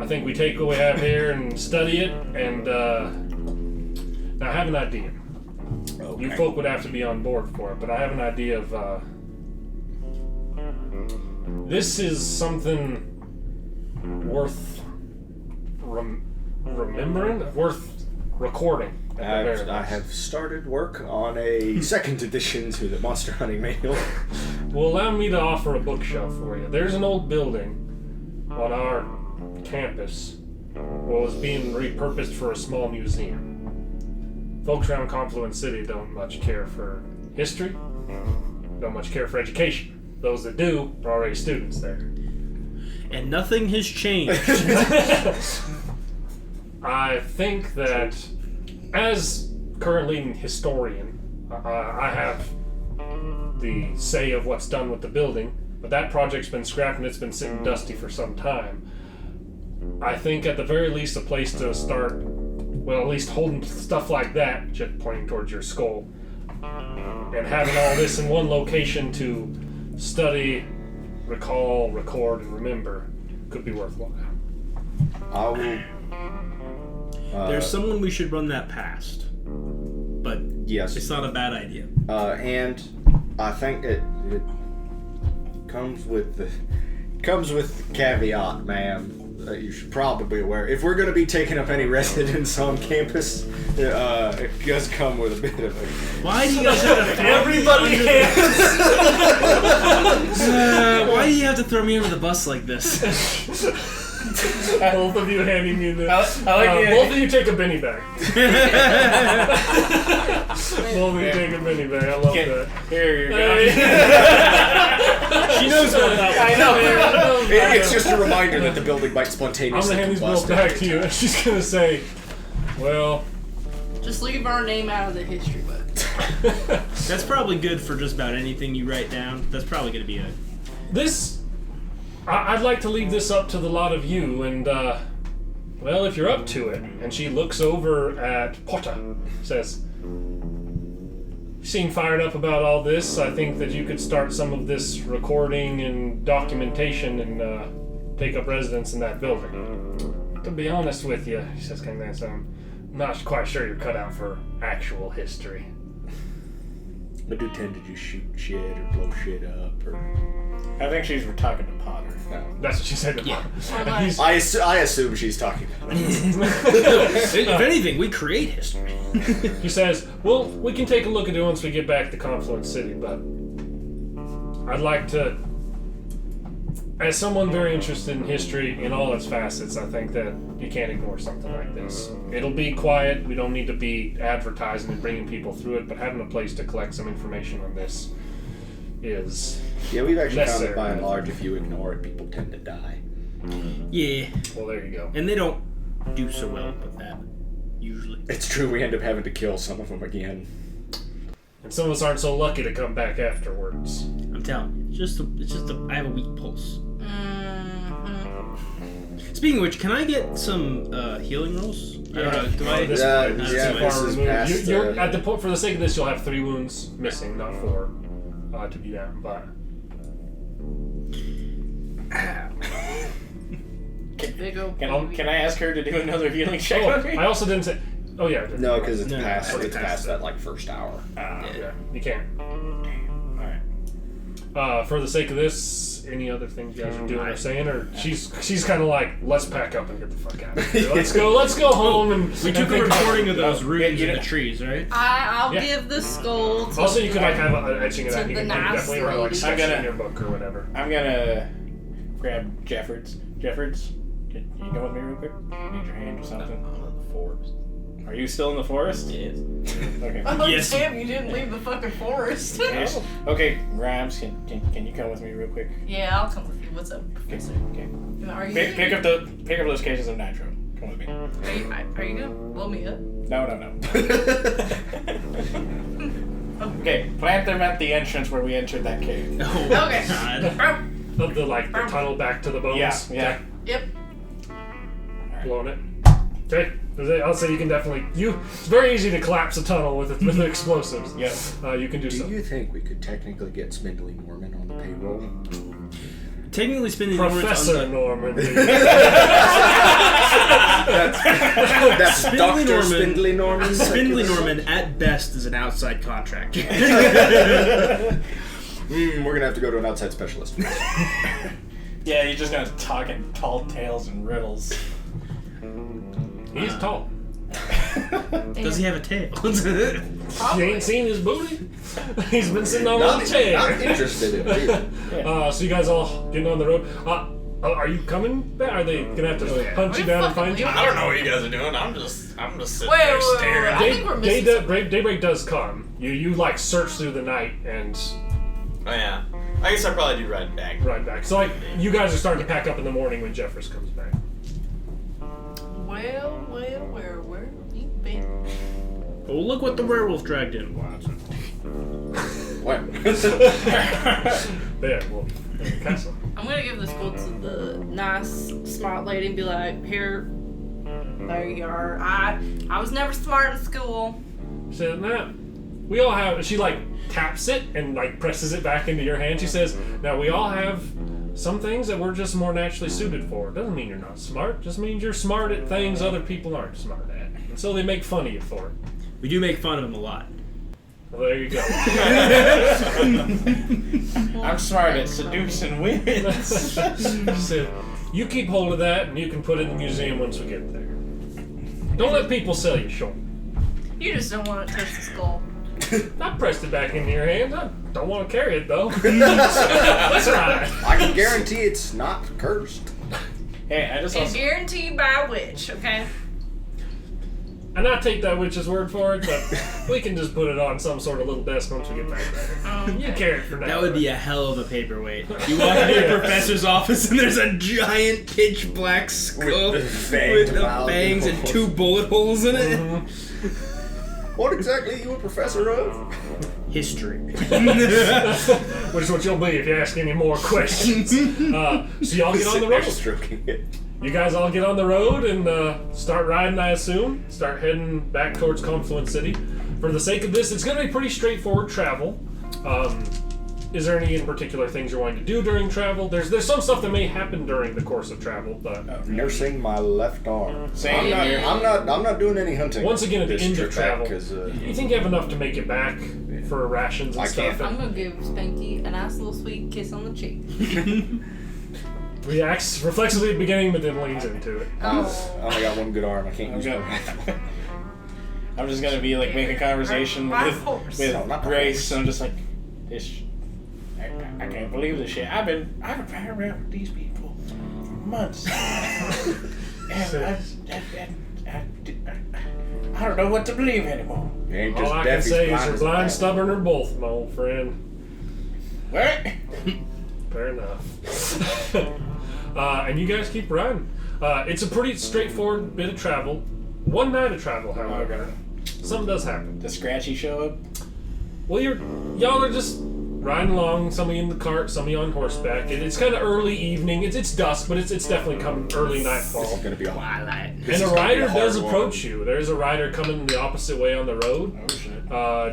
Speaker 1: I think we take what we have here and study it, and now I have an idea.
Speaker 2: Okay.
Speaker 1: You folk would have to be on board for it, but I have an idea of this is something worth remembering, worth recording.
Speaker 2: I have started work on a second edition to the Monster Hunting Manual.
Speaker 1: Well, allow me to offer a bookshelf for you. There's an old building on our campus what was being repurposed for a small museum. Folks around Confluence City don't much care for history, don't much care for education. Those that do are already students there.
Speaker 3: And nothing has changed.
Speaker 1: I think that, as currently an historian, I have the say of what's done with the building, but that project's been scrapped and it's been sitting dusty for some time. I think at the very least a place to start, well, at least holding stuff like that, just pointing towards your skull, and having all this in one location to study, recall, record, and remember could be worthwhile.
Speaker 2: I will...
Speaker 3: There's someone we should run that past. But
Speaker 2: yes,
Speaker 3: it's not a bad idea.
Speaker 2: And I think it comes with the caveat, ma'am, that you should probably be aware. If we're going to be taking up any residence on campus, it does come with a bit of a...
Speaker 3: Why do you guys have to
Speaker 1: Everybody
Speaker 3: why do you have to throw me under the bus like this?
Speaker 1: Both of you handing me the...
Speaker 7: both
Speaker 1: of you take a Benny bag. Both of you take a Benny bag. I love that.
Speaker 7: Here you go.
Speaker 3: She knows what that
Speaker 7: I know.
Speaker 2: It's just a reminder that the building might
Speaker 1: I'm
Speaker 2: spontaneously
Speaker 1: gonna hand these bills
Speaker 2: combust
Speaker 1: back
Speaker 2: every
Speaker 1: to you,
Speaker 2: time.
Speaker 1: and she's gonna say, well...
Speaker 5: Just leave our name out of the history book.
Speaker 3: That's probably good for just about anything you write down. That's probably going to be a...
Speaker 1: I'd like to leave this up to the lot of you, and, well, if you're up to it. And she looks over at Potter, says, you seem fired up about all this. I think that you could start some of this recording and documentation and take up residence in that building. To be honest with you, she says, kind of, I'm not quite sure you're cut out for actual history.
Speaker 2: I do tend to just shoot shit or blow shit up, or...
Speaker 7: I think she's talking to Potter.
Speaker 2: No.
Speaker 1: That's what she said to
Speaker 3: Yeah.
Speaker 1: Potter.
Speaker 2: I assume she's talking about it.
Speaker 3: If anything, we create history.
Speaker 1: He says, well, we can take a look at it once we get back to Confluence City, but I'd like to, as someone very interested in history in all its facets, I think that you can't ignore something like this. It'll be quiet, we don't need to be advertising and bringing people through it, but having a place to collect some information on this is
Speaker 2: Yeah, we've actually found
Speaker 1: necessary.
Speaker 2: that by and large, if you ignore it, people tend to die.
Speaker 3: Yeah.
Speaker 1: Well, there you go.
Speaker 3: And they don't do so well with that, usually.
Speaker 2: It's true, we end up having to kill some of them again.
Speaker 1: And some of us aren't so lucky to come back afterwards.
Speaker 3: I'm telling you. It's just I have a weak pulse. Speaking of which, can I get some healing rolls? I don't know. Do I?
Speaker 1: This
Speaker 2: Yeah,
Speaker 1: point, not
Speaker 2: yeah,
Speaker 1: too
Speaker 2: this
Speaker 1: far
Speaker 2: is
Speaker 1: removed.
Speaker 2: past,
Speaker 1: You're at the point, for the sake of this, you'll have 3 wounds missing, not 4, to be down. But
Speaker 5: big old
Speaker 7: Can I ask her to do another healing check on me?
Speaker 1: I also didn't say. Oh yeah.
Speaker 2: No, because it's
Speaker 3: No,
Speaker 2: past.
Speaker 3: it's
Speaker 2: It's past that like first hour.
Speaker 1: Yeah, you can't.
Speaker 7: Alright.
Speaker 1: For the sake of this, any other things you guys are doing or saying, or she's kind of like, let's pack up and get the fuck out of here. Let's go home and.
Speaker 3: We took a recording of those ruins in the trees, right?
Speaker 5: I'll
Speaker 1: Yeah.
Speaker 5: give the skull to
Speaker 1: Also, you could like have an etching of that.
Speaker 5: To
Speaker 1: You
Speaker 5: the
Speaker 1: can
Speaker 5: nice
Speaker 1: definitely write like
Speaker 5: lady.
Speaker 1: sketch
Speaker 7: I'm
Speaker 1: in your book or whatever.
Speaker 7: I'm gonna grab Jeffress. Jeffress, can you go with me real quick? I need your hand or something.
Speaker 2: I'm in the forest.
Speaker 7: Are you still in the forest?
Speaker 2: Yes.
Speaker 7: Okay.
Speaker 5: Oh,
Speaker 3: Yes.
Speaker 5: damn, you didn't leave the fucking forest.
Speaker 7: Yes. Okay, Rhymes, can you come with me real quick?
Speaker 5: Yeah, I'll come with you. What's up, Professor?
Speaker 7: Okay.
Speaker 5: Are you
Speaker 7: Pick up those cases of nitro. Come with me.
Speaker 5: Are you gonna blow me up?
Speaker 7: No. Okay, plant them at the entrance where we entered that cave.
Speaker 3: Oh,
Speaker 5: Okay.
Speaker 3: God.
Speaker 1: The tunnel back to the bones.
Speaker 7: Yeah.
Speaker 5: Yep.
Speaker 1: Blowing it. Okay. I'll say you can definitely. It's very easy to collapse a tunnel with the explosives.
Speaker 7: Yes.
Speaker 1: You can do
Speaker 2: Do
Speaker 1: so.
Speaker 2: you think we could technically get Spindly Norman on the payroll?
Speaker 3: Technically, spending
Speaker 1: Professor Norman.
Speaker 2: That's
Speaker 3: Spindly
Speaker 2: Dr.
Speaker 3: Norman.
Speaker 2: Spindly Norman.
Speaker 3: Spindly Norman, at best, is an outside contractor.
Speaker 2: We're gonna have to go to an outside specialist.
Speaker 7: Yeah, you're just gonna talk in tall tales and riddles.
Speaker 1: He's tall.
Speaker 3: Does he have a tail?
Speaker 1: You ain't seen his booty? He's been sitting on a chair.
Speaker 2: Not interested in it.
Speaker 1: So you guys all getting on the road. Are you coming back? Are they gonna have to hunt you down and find you?
Speaker 6: I don't know what you guys are doing. I'm just sitting
Speaker 5: Wait,
Speaker 6: there
Speaker 5: wait,
Speaker 6: staring.
Speaker 5: I think we're missing something.
Speaker 1: Daybreak does come. You like search through the night and
Speaker 6: Oh yeah. I guess I'll probably do ride back.
Speaker 1: ride back. So like you guys are starting to pack up in the morning when Jeffress comes back.
Speaker 5: Well, where you been?
Speaker 3: Oh, look what the werewolf dragged in.
Speaker 2: What?
Speaker 1: There, well, in the castle.
Speaker 5: I'm gonna give this gold to the nice, smart lady and be like, here, there you are. I was never smart in school.
Speaker 1: She said, "Nah, we all have." She like taps it and like presses it back into your hand. She says, "Now we all have some things that we're just more naturally suited for. Doesn't mean you're not smart. Just means you're smart at things other people aren't smart at. And so they make fun of you for it."
Speaker 3: We do make fun of him a lot.
Speaker 1: Well, there you go.
Speaker 7: I'm smart at seducing women.
Speaker 1: She said, "You keep hold of that, and you can put it in the museum once we get there. Don't let people sell you short."
Speaker 5: You just don't want to touch the skull.
Speaker 1: I pressed it back into your hand. I don't want to carry it though. That's right.
Speaker 2: I can guarantee it's not cursed.
Speaker 7: Hey, I just
Speaker 5: It's
Speaker 7: also,
Speaker 5: guaranteed by a witch, okay?
Speaker 1: And I take that witch's word for it, but we can just put it on some sort of little desk once we get back there. You carry it for now.
Speaker 3: That would be a hell of a paperweight. You walk into your professor's office and there's a giant pitch black skull
Speaker 2: With the fanged
Speaker 3: with the
Speaker 2: mouth.
Speaker 3: fangs and 2 bullet holes in it.
Speaker 2: What exactly are you a professor of?
Speaker 3: History.
Speaker 1: Which is what you'll be if you ask any more questions. So y'all get on the road.
Speaker 2: Stroking it.
Speaker 1: You guys all get on the road and start riding, I assume. Start heading back towards Confluence City. For the sake of this, it's going to be pretty straightforward travel. Is there any in particular things you're wanting to do during travel? There's some stuff that may happen during the course of travel, but
Speaker 2: Nursing my left arm.
Speaker 7: Same here.
Speaker 2: I'm not doing any hunting.
Speaker 1: once again at the
Speaker 2: this
Speaker 1: end of
Speaker 2: trip back,
Speaker 1: travel,
Speaker 2: 'cause,
Speaker 1: you think you have enough to make it back for rations and
Speaker 2: I
Speaker 1: stuff?
Speaker 2: can't.
Speaker 5: I'm gonna give Spanky a nice little sweet kiss on the cheek.
Speaker 1: Reacts reflexively at the beginning, but then leans into it.
Speaker 2: I only got one good arm. I can't use my right one.
Speaker 7: I'm just gonna be like making conversation
Speaker 5: My
Speaker 7: with
Speaker 5: horse.
Speaker 2: No, not my
Speaker 7: Grace. I'm just like, this. I can't believe this shit. I've been riding around with these people for months. I don't know what to believe anymore.
Speaker 2: You ain't
Speaker 1: All
Speaker 2: just
Speaker 1: I
Speaker 2: deaf,
Speaker 1: can
Speaker 2: he's
Speaker 1: say is
Speaker 2: blind
Speaker 1: you're
Speaker 2: as a
Speaker 1: blind,
Speaker 2: bat.
Speaker 1: stubborn, or both, my old friend.
Speaker 7: What?
Speaker 1: Fair enough. And you guys keep riding. It's a pretty straightforward bit of travel. One night of travel, however. Something does happen.
Speaker 7: Does Scratchy show up?
Speaker 1: Well, y'all are just riding along, some of you in the cart, some of you on horseback. It's kind of early evening. It's dusk, but it's definitely come early nightfall.
Speaker 2: This is gonna be a
Speaker 3: Twilight.
Speaker 1: And a rider does approach you. There's a rider coming the opposite way on the road.
Speaker 7: Oh shit.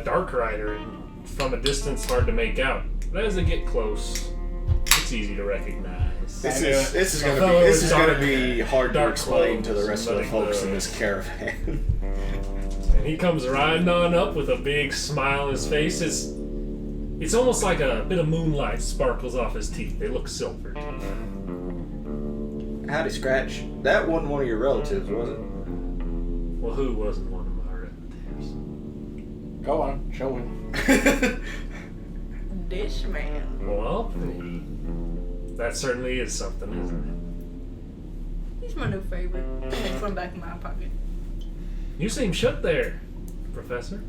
Speaker 1: Dark rider, and from a distance hard to make out. But as they get close, it's easy to recognize. voice.
Speaker 2: This is gonna be hard to explain to the rest of the folks in this caravan.
Speaker 1: And he comes riding on up with a big smile on his face. It's almost like a bit of moonlight sparkles off his teeth. They look silver.
Speaker 2: Howdy, Scratch. That wasn't one of your relatives, was it?
Speaker 1: Well, who wasn't one of my relatives?
Speaker 7: Go on, show him.
Speaker 5: Dish man.
Speaker 1: Well, that certainly is something, isn't
Speaker 5: He's my new favorite. Next one back in my pocket.
Speaker 1: it? You seem shut there, Professor.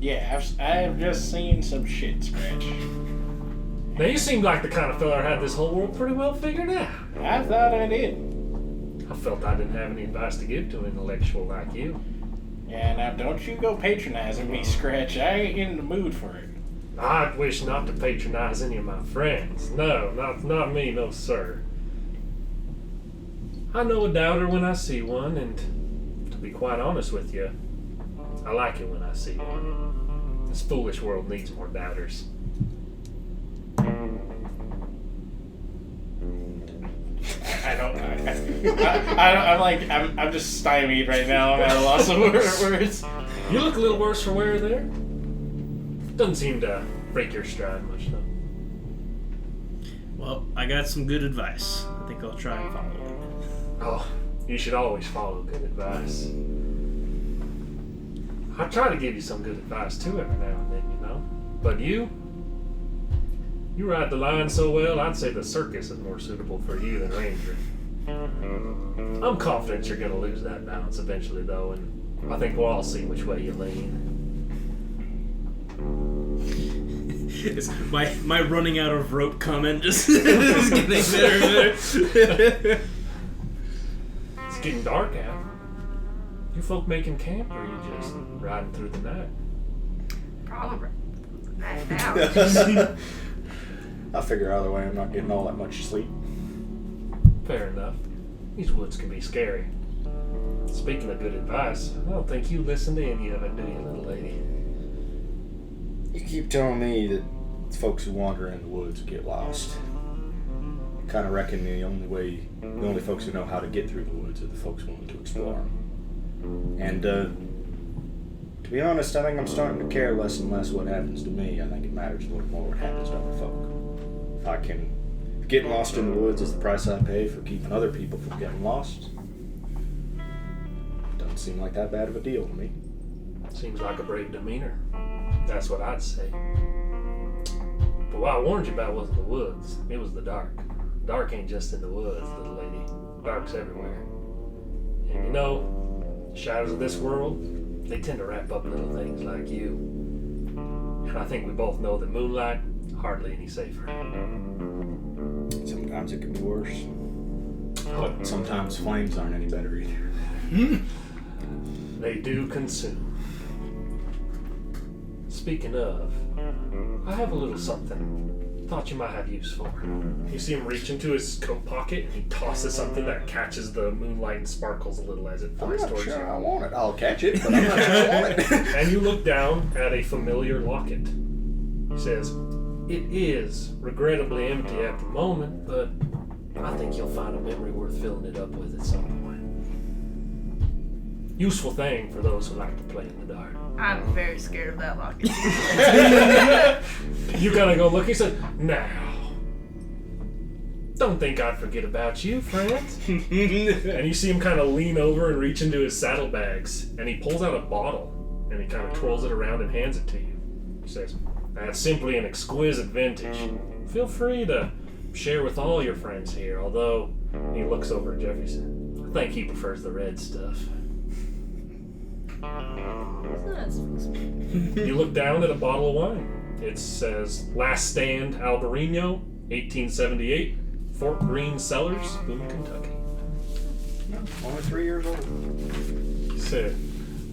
Speaker 7: Yeah, I've just seen some shit, Scratch.
Speaker 1: Now, you seem like the kind of fella who had this whole world pretty well figured out.
Speaker 7: I thought I did.
Speaker 1: I felt I didn't have any advice to give to an intellectual like you.
Speaker 7: Yeah, now don't you go patronizing me, Scratch. I ain't in the mood for it.
Speaker 1: I'd wish not to patronize any of my friends. No, not me, no sir. I know a doubter when I see one, and to be quite honest with you, I like it when I see one. This foolish world needs more doubters.
Speaker 7: I'm just stymied right now. I'm at a loss of words.
Speaker 1: You look a little worse for wear there. Doesn't seem to break your stride much, though.
Speaker 3: Well, I got some good advice. I think I'll try and follow it.
Speaker 1: Oh, you should always follow good advice. I try to give you some good advice too every now and then, you know. But you ride the line so well, I'd say the circus is more suitable for you than Ranger. I'm confident you're going to lose that balance eventually, though, and I think we'll all see which way you lean.
Speaker 3: It's my running out of rope comment just is getting better and better.
Speaker 1: It's getting dark out. You folk making camp, or are you just riding through the night?
Speaker 5: Probably. Right now.
Speaker 2: I figure either way I'm not getting all that much sleep.
Speaker 1: Fair enough. These woods can be scary. Speaking of good advice, I don't think you listen to any of it, do you, little lady?
Speaker 2: You keep telling me that folks who wander in the woods get lost. I kind of reckon the only folks who know how to get through the woods are the folks willing to explore them. And to be honest, I think I'm starting to care less and less what happens to me. I think it matters a little more what happens to other folk. If getting lost in the woods is the price I pay for keeping other people from getting lost, doesn't seem like that bad of a deal to me.
Speaker 1: Seems like a brave demeanor. That's what I'd say. But what I warned you about wasn't the woods. It was the dark. Dark ain't just in the woods, little lady. Dark's everywhere. And you know, shadows of this world, they tend to wrap up little things like you. And I think we both know that moonlight, hardly any safer.
Speaker 2: Sometimes it can be worse. But sometimes flames aren't any better either.
Speaker 1: They do consume. Speaking of, I have a little something. Thought you might have use for. You see him reach into his coat pocket and he tosses something that catches the moonlight and sparkles a little as it flies
Speaker 2: I'm not
Speaker 1: towards
Speaker 2: sure
Speaker 1: you.
Speaker 2: I want it. I'll catch it, but I'm not sure I want it.
Speaker 1: And you look down at a familiar locket. He says, "It is regrettably empty at the moment, but I think you'll find a memory worth filling it up with at some point. Useful thing for those who like to play in the dark."
Speaker 5: I'm very scared of that locket.
Speaker 1: You gotta go look. He said, "Now, don't think I'd forget about you, friend." And you see him kind of lean over and reach into his saddlebags, and he pulls out a bottle, and he kind of twirls it around and hands it to you. He says, "That's simply an exquisite vintage. Feel free to share with all your friends here, although," he looks over at Jefferson, "I think he prefers the red stuff." You look down at a bottle of wine. It says, "Last Stand Albarino, 1878, Fort Greene Cellars, Boone, Kentucky."
Speaker 2: No, only 3 years old.
Speaker 1: He said,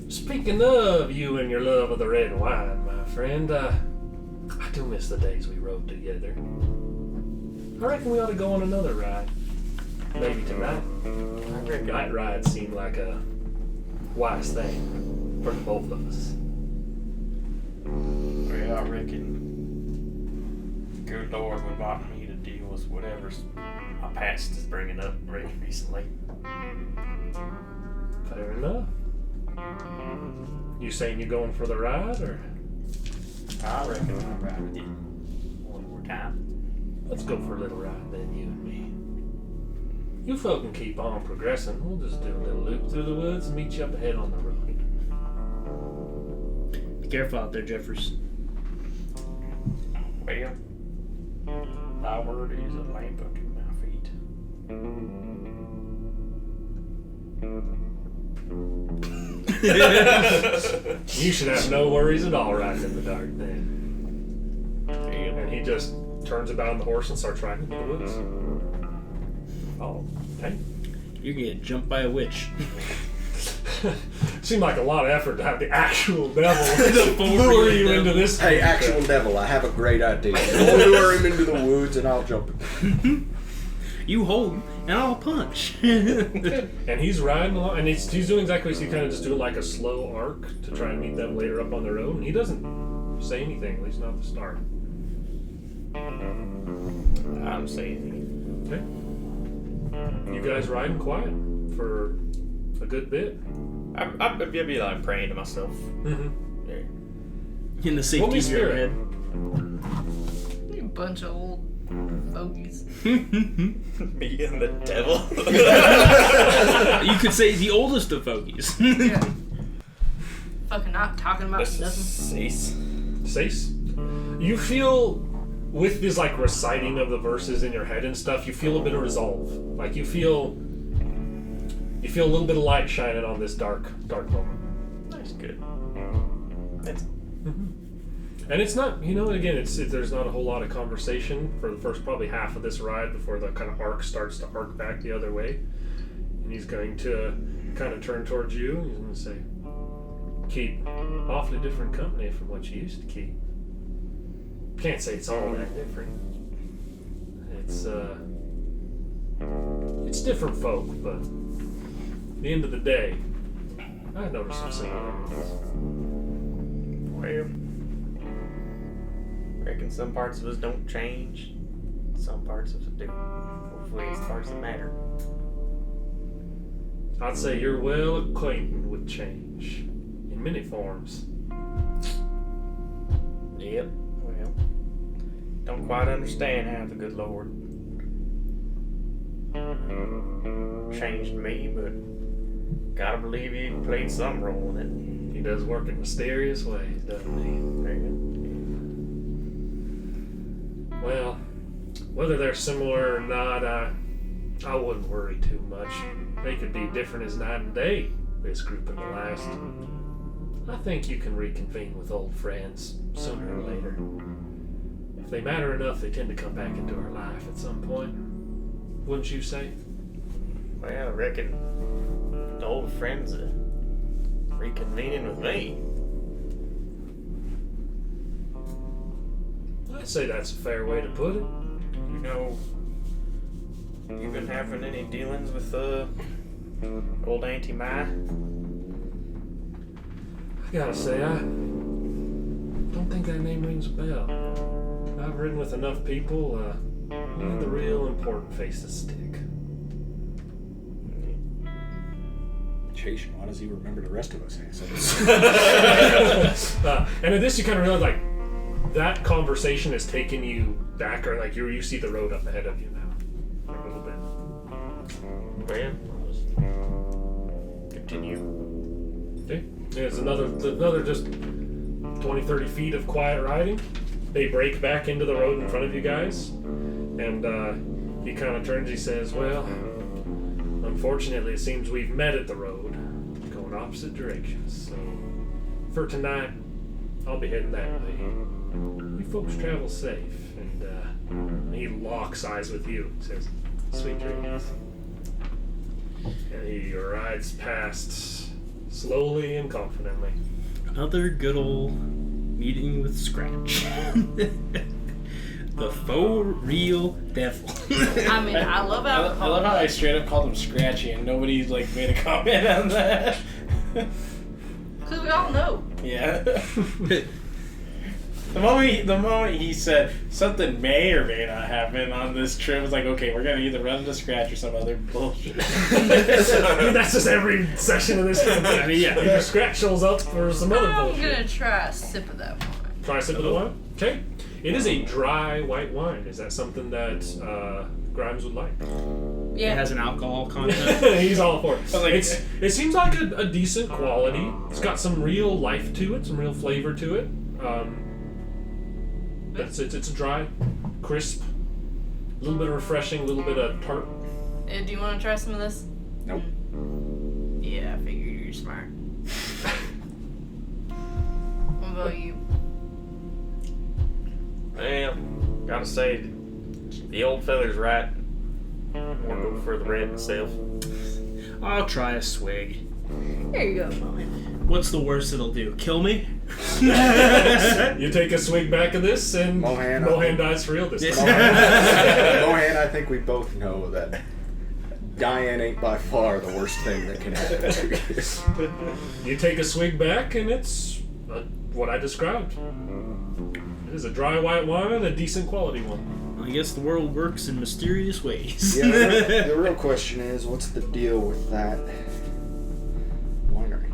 Speaker 1: "Speaking of you and your love of the red wine, my friend, I do miss the days we rode together. I reckon we ought to go on another ride. Maybe tonight. I reckon night rides seem like a wise thing for the both of us."
Speaker 4: Well, I reckon good Lord would want me to deal with whatever my past is bringing up recently.
Speaker 1: Fair enough. You saying you're going for the ride, or?
Speaker 4: I reckon I'll ride with you one more time.
Speaker 1: Let's go for a little ride then, you and me. You folk can keep on progressing. We'll just do a little loop through the woods and meet you up ahead on the road.
Speaker 3: Be careful out there, Jeffress.
Speaker 4: Well, thy word is a lamp unto my feet.
Speaker 1: You should have no worries at all riding in the dark then. And he just turns about on the horse and starts riding into the woods. Oh, hey.
Speaker 3: You're getting jumped by a witch.
Speaker 1: Seemed like a lot of effort to have the actual devil lure you into this.
Speaker 2: Hey, actual devil, I have a great idea. We'll lure him into the woods and I'll jump him.
Speaker 3: You hold him and I'll punch.
Speaker 1: And he's riding along, and he's doing exactly what he kind of just doing like a slow arc to try and meet them later up on the road. And he doesn't say anything, at least not at the start.
Speaker 4: I don't say anything.
Speaker 1: Okay. You guys riding quiet for a good bit.
Speaker 4: I'd be like praying to myself.
Speaker 1: Mm-hmm.
Speaker 4: Yeah.
Speaker 3: In the
Speaker 1: Roll me
Speaker 3: safety of your
Speaker 1: spirit.
Speaker 3: head.
Speaker 5: You bunch of old fogies.
Speaker 4: Me and the devil.
Speaker 3: You could say the oldest of fogies.
Speaker 5: Yeah. Fucking not talking about
Speaker 4: This is
Speaker 5: nothing.
Speaker 4: cease.
Speaker 1: Sace, you feel with this like reciting of the verses in your head and stuff, you feel a bit of resolve. Like you feel a little bit of light shining on this dark moment.
Speaker 4: That's good. That's
Speaker 1: And it's not, again, there's not a whole lot of conversation for the first probably half of this ride before the kind of arc starts to arc back the other way. And he's going to kind of turn towards you. He's going to say, keep awfully different company from what you used to keep. Can't say it's all that different. It's different folk, but at the end of the day, I noticed some similarities.
Speaker 4: well. Reckon some parts of us don't change. Some parts of us do. Hopefully it's the parts that matter.
Speaker 1: I'd say you're well acquainted with change in many forms.
Speaker 4: Yep. Well, don't quite understand how the good Lord changed me, but gotta believe he played some role in it.
Speaker 1: He does work in mysterious ways, doesn't he? Well, whether they're similar or not, I wouldn't worry too much. They could be different as night and day, this group and the last. I think you can reconvene with old friends sooner or later. If they matter enough, they tend to come back into our life at some point. Wouldn't you say?
Speaker 4: Well, I reckon the old friends are reconvening with me.
Speaker 1: I'd say that's a fair way to put it.
Speaker 4: You know, you been having any dealings with old Auntie Mai?
Speaker 1: I gotta say, I don't think that name rings a bell. I've ridden with enough people, only the real important faces stick.
Speaker 2: Chase, why does he remember the rest of us?
Speaker 1: And at this, you kind of realize, like, that conversation has taken you back, or like you see the road up ahead of you now, a little bit.
Speaker 4: Well, I'll just continue.
Speaker 1: Okay. There's another just 20-30 feet of quiet riding. They break back into the road in front of you guys, and he kind of turns. He says, "Well, unfortunately, it seems we've met at the road, going opposite directions. So for tonight, I'll be heading that way. You folks travel safe." And he locks eyes with you and says, "Sweet dreams." And he rides past slowly and confidently.
Speaker 3: Another good old meeting with Scratch. The faux real devil.
Speaker 5: I mean, I love
Speaker 7: I
Speaker 5: alcohol.
Speaker 7: love how I straight up called him Scratchy and nobody's like made a comment on that.
Speaker 5: Because we all know.
Speaker 7: Yeah. The moment he said something may or may not happen on this trip, it's like, okay, we're gonna either run into Scratch or some other bullshit.
Speaker 1: I mean, that's just every session of this campaign. I mean, yeah, either Scratch shows up or some other bullshit.
Speaker 5: I'm gonna try a sip of that wine.
Speaker 1: Try a sip of the wine? Okay. It is a dry white wine. Is that something that Grimes would like?
Speaker 5: Yeah.
Speaker 3: It has an alcohol content.
Speaker 1: He's all for it.
Speaker 7: Like,
Speaker 1: It seems like a decent quality. It's got some real life to it, some real flavor to it. It's a dry, crisp, a little bit of refreshing, a little bit of tart.
Speaker 5: Do you want to try some of this?
Speaker 2: Nope.
Speaker 5: Yeah, I figured you're smart. What about you?
Speaker 4: Well, gotta say, the old feather's right. I'm gonna go for the red myself.
Speaker 3: I'll try a swig.
Speaker 5: Here you go, Mohan.
Speaker 3: What's the worst it'll do? Kill me?
Speaker 1: You take a swig back of this, and
Speaker 2: Mohan
Speaker 1: dies for real this time.
Speaker 2: Mohan, I think we both know that dying ain't by far the worst thing that can happen to you.
Speaker 1: You take a swig back, and it's what I described. It is a dry white wine, a decent quality one.
Speaker 3: I guess the world works in mysterious ways.
Speaker 2: Yeah, the real question is, what's the deal with that winery?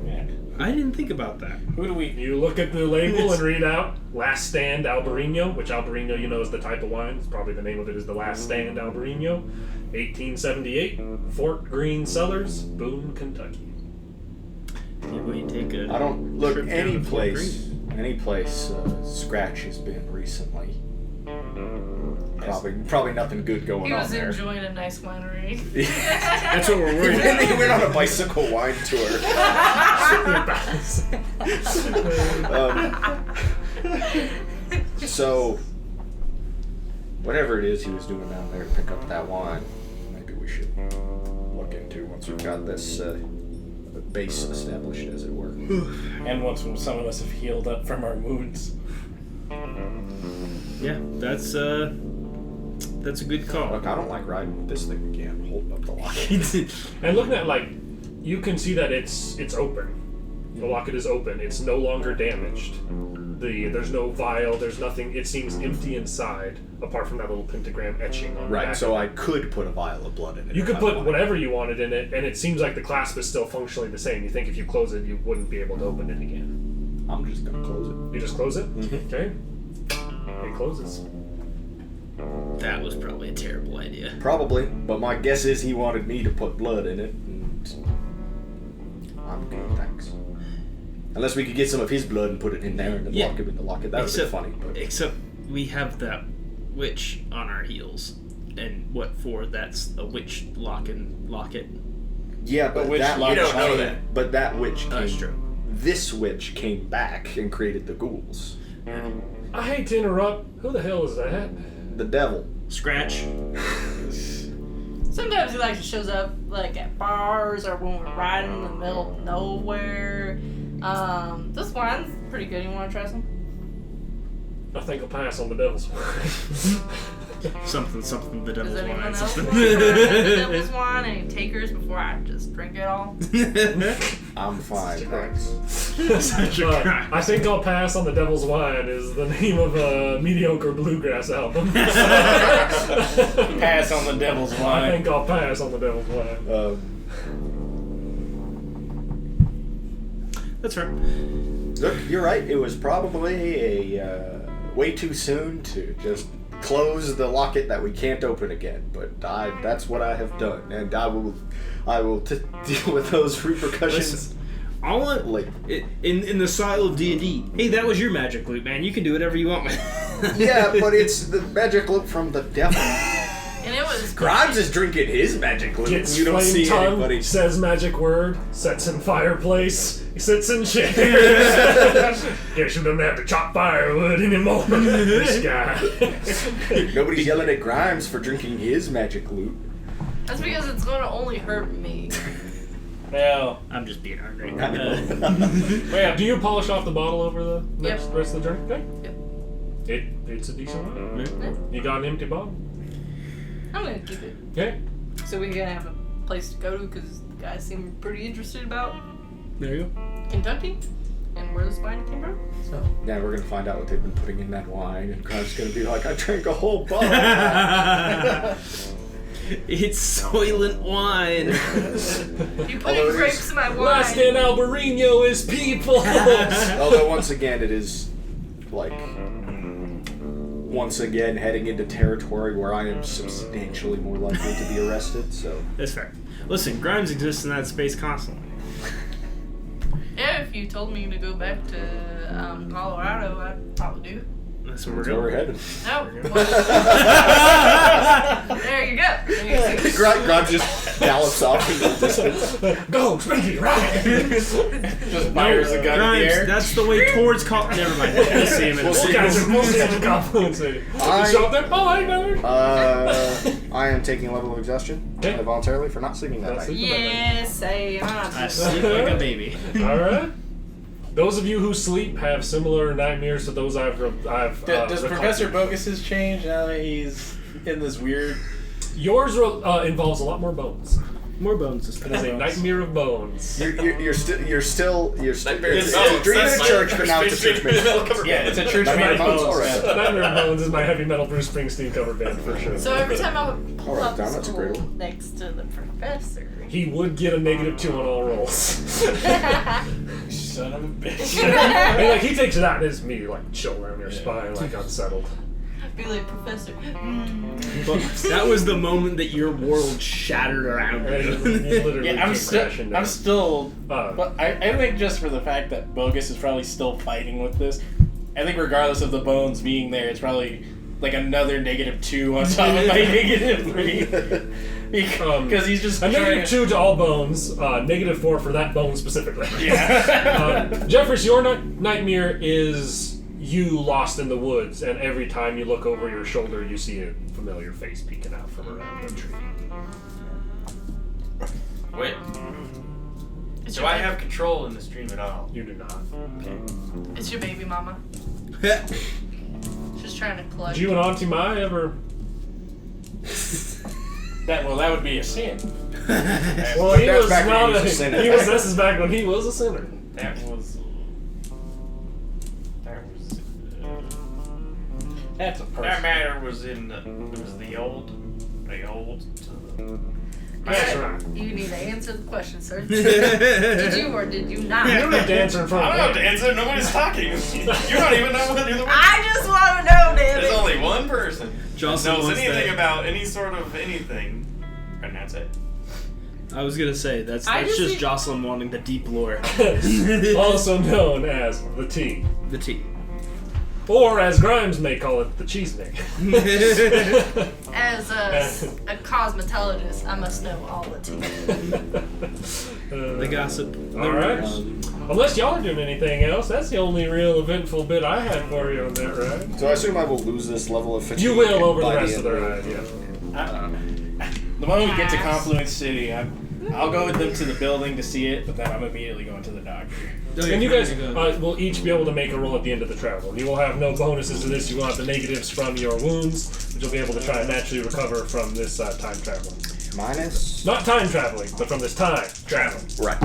Speaker 7: yeah.
Speaker 3: I didn't think about that.
Speaker 7: Who do we?
Speaker 1: You look at the label and read out Last Stand Albarino, which Albarino, you know, is the type of wine. It's probably the name of it is the Last Stand Albarino. 1878, Fort Greene Cellars, Boone, Kentucky.
Speaker 3: Can't wait to take a
Speaker 2: I don't look
Speaker 3: trip down
Speaker 2: any
Speaker 3: to Fort
Speaker 2: place. Any place Scratch has been recently. Probably nothing good going
Speaker 5: He
Speaker 2: on
Speaker 5: was
Speaker 2: there.
Speaker 5: enjoying a nice winery.
Speaker 3: That's what we're worried about.
Speaker 2: He went on a bicycle wine tour. So, whatever it is he was doing down there to pick up that wine, maybe we should look into once we've got this base established, as it were.
Speaker 7: And once some of us have healed up from our wounds.
Speaker 3: Yeah, that's a good call.
Speaker 2: Look, I don't like riding this thing again, holding up the locket.
Speaker 1: And looking at, like, you can see that it's open. The locket is open. It's no longer damaged. There's no vial. There's nothing. It seems empty inside, apart from that little pentagram etching on the
Speaker 2: Right,
Speaker 1: back
Speaker 2: so
Speaker 1: of it.
Speaker 2: I could put a vial of blood in it.
Speaker 1: You
Speaker 2: if
Speaker 1: could
Speaker 2: I
Speaker 1: put
Speaker 2: wanted.
Speaker 1: whatever you wanted in it, and it seems like the clasp is still functionally the same. You think if you close it, you wouldn't be able to open it again.
Speaker 2: I'm just gonna close it.
Speaker 1: You just close it?
Speaker 2: Mhm.
Speaker 1: Okay. It closes.
Speaker 3: That was probably a terrible idea.
Speaker 2: Probably, but my guess is he wanted me to put blood in it, and I'm good, thanks. Unless we could get some of his blood and put it in there and then
Speaker 3: Yeah.
Speaker 2: lock him in the locket. That would be funny. But
Speaker 3: Except we have that witch on our heels. And what for? That's a witch locket.
Speaker 2: yeah, but
Speaker 7: witch
Speaker 2: that
Speaker 7: lock-
Speaker 2: witch
Speaker 4: You don't know
Speaker 2: came-
Speaker 4: that.
Speaker 2: But that witch
Speaker 3: That's
Speaker 2: came.
Speaker 3: true.
Speaker 2: This witch came back and created the ghouls.
Speaker 1: I hate to interrupt. Who the hell is that?
Speaker 2: The devil.
Speaker 3: Scratch.
Speaker 5: Sometimes he like shows up like at bars or when we're riding in the middle of nowhere. This wine's pretty good. You want to try some?
Speaker 1: I think I'll pass on the devil's wine.
Speaker 3: Something, the devil's
Speaker 5: Does anyone
Speaker 3: wine.
Speaker 5: else
Speaker 3: Something.
Speaker 5: want to try the devil's wine? Any takers before I just drink it all?
Speaker 2: I'm fine, thanks.
Speaker 3: Such a crime.
Speaker 1: I think I'll pass on the devil's wine is the name of a mediocre bluegrass album.
Speaker 7: Pass on the devil's
Speaker 1: I
Speaker 7: wine.
Speaker 1: think I'll pass on the devil's wine.
Speaker 3: That's right.
Speaker 2: Look, you're right. It was probably a way too soon to just close the locket that we can't open again. But that's what I have done, and I will deal with those repercussions.
Speaker 3: Listen, I want
Speaker 2: later.
Speaker 3: in the style of D&D. Hey, that was your magic loot, man. You can do whatever you want with it.
Speaker 2: Yeah, but it's the magic loot from the devil.
Speaker 5: And it was
Speaker 2: Grimes is drinking his magic loot.
Speaker 1: Gets
Speaker 2: You don't
Speaker 1: flame
Speaker 2: see
Speaker 1: tongue,
Speaker 2: anybody.
Speaker 1: says magic word, sets in fireplace, sits in chair. Guess you don't have to chop firewood anymore. This guy.
Speaker 2: Nobody's yelling at Grimes for drinking his magic loot.
Speaker 5: That's because it's going to only hurt me.
Speaker 7: Well,
Speaker 3: I'm just being hungry.
Speaker 7: well,
Speaker 1: Do you polish off the bottle over the next
Speaker 5: Yep.
Speaker 1: rest of the drink? Okay.
Speaker 5: Yep.
Speaker 1: It's a decent wine.
Speaker 5: Yeah.
Speaker 1: You got an empty bottle?
Speaker 5: I'm going to keep it.
Speaker 1: Okay.
Speaker 5: So we're going to have a place to go to because the guys seem pretty interested about
Speaker 3: There you go.
Speaker 5: Kentucky. And where this wine came from?
Speaker 2: So, yeah, we're gonna find out what they've been putting in that wine, and Grime's gonna be like, I drank a whole bottle.
Speaker 3: It's Soylent wine.
Speaker 5: You putting grapes in my wine.
Speaker 1: Last in Albarino is people.
Speaker 2: Although once again, it is like once again heading into territory where I am substantially more likely to be arrested. So
Speaker 3: That's fair. Listen, Grimes exists in that space constantly.
Speaker 5: Yeah, if you told me to go back to Colorado, I'd probably do it.
Speaker 3: That's where we're
Speaker 2: that's where we're
Speaker 3: going.
Speaker 2: headed.
Speaker 5: No. Well, there you go. There you go.
Speaker 2: Grimes just gallops off in the distance.
Speaker 1: Go, Springy, right?
Speaker 7: Just fires a gun in the
Speaker 3: Grimes,
Speaker 7: air.
Speaker 3: that's the way towards Never mind. We'll see him in
Speaker 2: We'll see.
Speaker 1: We'll see the confluence. You show up there? Oh, hi, brother.
Speaker 2: I am taking a level of exhaustion voluntarily for not sleeping that night.
Speaker 5: Yes,
Speaker 3: I
Speaker 5: I'm
Speaker 3: sleep like a baby.
Speaker 1: All right. Those of you who sleep have similar nightmares to those I've
Speaker 7: Does Professor
Speaker 1: recorded.
Speaker 7: Bogus change now that he's in this weird...
Speaker 1: Yours involves a lot more bones.
Speaker 3: More bones this
Speaker 1: It is a
Speaker 3: time.
Speaker 1: nightmare of bones.
Speaker 2: You're still it's
Speaker 4: Nightmare
Speaker 2: a
Speaker 4: of
Speaker 2: dream in
Speaker 4: bones.
Speaker 2: a church, but now it's a church made.
Speaker 7: Yeah, it's a church
Speaker 2: Nightmare
Speaker 7: made of
Speaker 2: of
Speaker 7: bones.
Speaker 2: Bones, alright.
Speaker 7: Yeah.
Speaker 1: Nightmare of Bones is my heavy metal Bruce Springsteen cover band for sure.
Speaker 5: So every time I would pull
Speaker 2: Alright,
Speaker 5: up
Speaker 2: Dom, that's a great
Speaker 5: school
Speaker 2: one.
Speaker 5: next to the professor.
Speaker 1: He would get a -2 on all rolls.
Speaker 7: Son of a bitch.
Speaker 1: And like he takes it out and it's me like chill around your spine, like unsettled.
Speaker 5: Be like, Professor.
Speaker 3: But that was the moment that your world shattered around
Speaker 1: And
Speaker 3: you.
Speaker 1: it literally
Speaker 7: Yeah,
Speaker 1: came crashing down.
Speaker 7: I'm still...
Speaker 1: Uh,
Speaker 7: But I think just for the fact that Bogus is probably still fighting with this, I think regardless of the bones being there, it's probably like another -2 on top of my -3. Because he's just
Speaker 1: a
Speaker 7: trying
Speaker 1: -2 to all bones, -4 for that bone specifically.
Speaker 7: Yeah.
Speaker 1: Jeffress, your nightmare is you lost in the woods, and every time you look over your shoulder, you see a familiar face peeking out from around the tree.
Speaker 4: Wait.
Speaker 5: It's
Speaker 4: Do
Speaker 5: your
Speaker 4: I
Speaker 5: baby-
Speaker 4: have control in this dream at all?
Speaker 1: You do not.
Speaker 5: It's your baby mama. She's trying to collect.
Speaker 1: Did you and Auntie Mai ever?
Speaker 7: that would be a sin.
Speaker 1: Well, he
Speaker 2: That's
Speaker 1: was
Speaker 2: back when
Speaker 1: not
Speaker 2: he was
Speaker 1: a
Speaker 2: a sinner.
Speaker 1: He was. This is back when he was a sinner.
Speaker 4: That was.
Speaker 7: That's a person.
Speaker 4: That matter was in the. It was the old.
Speaker 1: That's right.
Speaker 5: You need to answer the question, sir. Did you or did you not?
Speaker 1: You don't have to answer in front
Speaker 4: I
Speaker 1: of
Speaker 4: don't have
Speaker 1: me.
Speaker 4: to answer. Nobody's talking. You don't even know what you're the one.
Speaker 5: I just want to know, damn
Speaker 4: There's
Speaker 5: it.
Speaker 4: only one person that
Speaker 3: Jocelyn
Speaker 4: knows
Speaker 3: wants
Speaker 4: anything
Speaker 3: that.
Speaker 4: about any sort of anything, and that's it.
Speaker 3: I was gonna say that's
Speaker 5: I just
Speaker 3: just
Speaker 5: think-
Speaker 3: Jocelyn wanting the deep lore.
Speaker 1: Also known as the tea.
Speaker 3: The tea.
Speaker 1: Or as Grimes may call it, the cheese snake.
Speaker 5: As a cosmetologist, I must know all the tea.
Speaker 3: The gossip. The
Speaker 1: Alright.
Speaker 3: rumors.
Speaker 1: Unless y'all are doing anything else, that's the only real eventful bit I had for you on that ride.
Speaker 2: So I assume I will lose this level of fatigue.
Speaker 1: You will over the
Speaker 2: by
Speaker 1: rest of the
Speaker 2: end
Speaker 1: ride, yeah.
Speaker 7: The moment we get to Confluence City, I'll go with them to the building to see it, but then I'm immediately going to the doctor.
Speaker 1: And you guys will each be able to make a roll at the end of the travel. You will have no bonuses to this. You will have the negatives from your wounds, which you'll be able to try and naturally recover from this time traveling.
Speaker 2: Minus.
Speaker 1: Not time traveling, but from this time traveling.
Speaker 2: Right.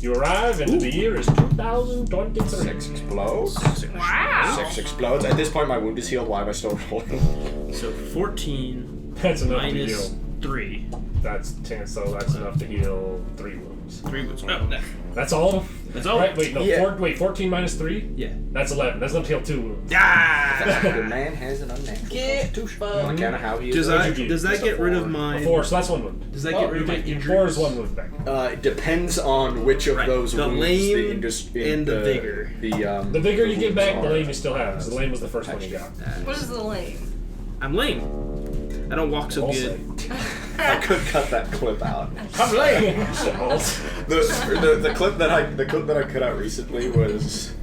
Speaker 1: You arrive, and the year is 2023.
Speaker 2: 6 explodes.
Speaker 5: Wow.
Speaker 2: 6 explodes. At this point, my wound is healed. Why am I still rolling?
Speaker 3: So 14
Speaker 1: That's enough to
Speaker 3: minus
Speaker 1: heal.
Speaker 3: 3.
Speaker 1: That's 10, so that's enough to heal 3 wounds.
Speaker 3: 3 wounds. Oh, no.
Speaker 1: That's all?
Speaker 3: That's all.
Speaker 1: Right, wait, no,
Speaker 2: Yeah.
Speaker 1: 14 minus 3?
Speaker 3: Yeah.
Speaker 1: That's 11. That's enough to heal 2 wounds.
Speaker 3: Ah!
Speaker 2: The man has an unnatural constitution. On account of how he is.
Speaker 3: Does
Speaker 2: allergic.
Speaker 3: that get rid of my?
Speaker 1: 4, so that's 1 wound.
Speaker 3: Does that get rid of my injuries?
Speaker 1: 4 is 1 wound back.
Speaker 2: It depends on which of
Speaker 3: Right.
Speaker 2: those
Speaker 3: The
Speaker 2: wounds
Speaker 3: lame and the vigor.
Speaker 1: The vigor you get back, the lame
Speaker 2: are.
Speaker 1: you still have, because the lame was the first one you got.
Speaker 5: What is the lane?
Speaker 3: I'm lame. I don't walk so
Speaker 1: I'll
Speaker 3: good.
Speaker 2: I could cut that clip out.
Speaker 7: I'm late.
Speaker 2: The clip that I cut out recently was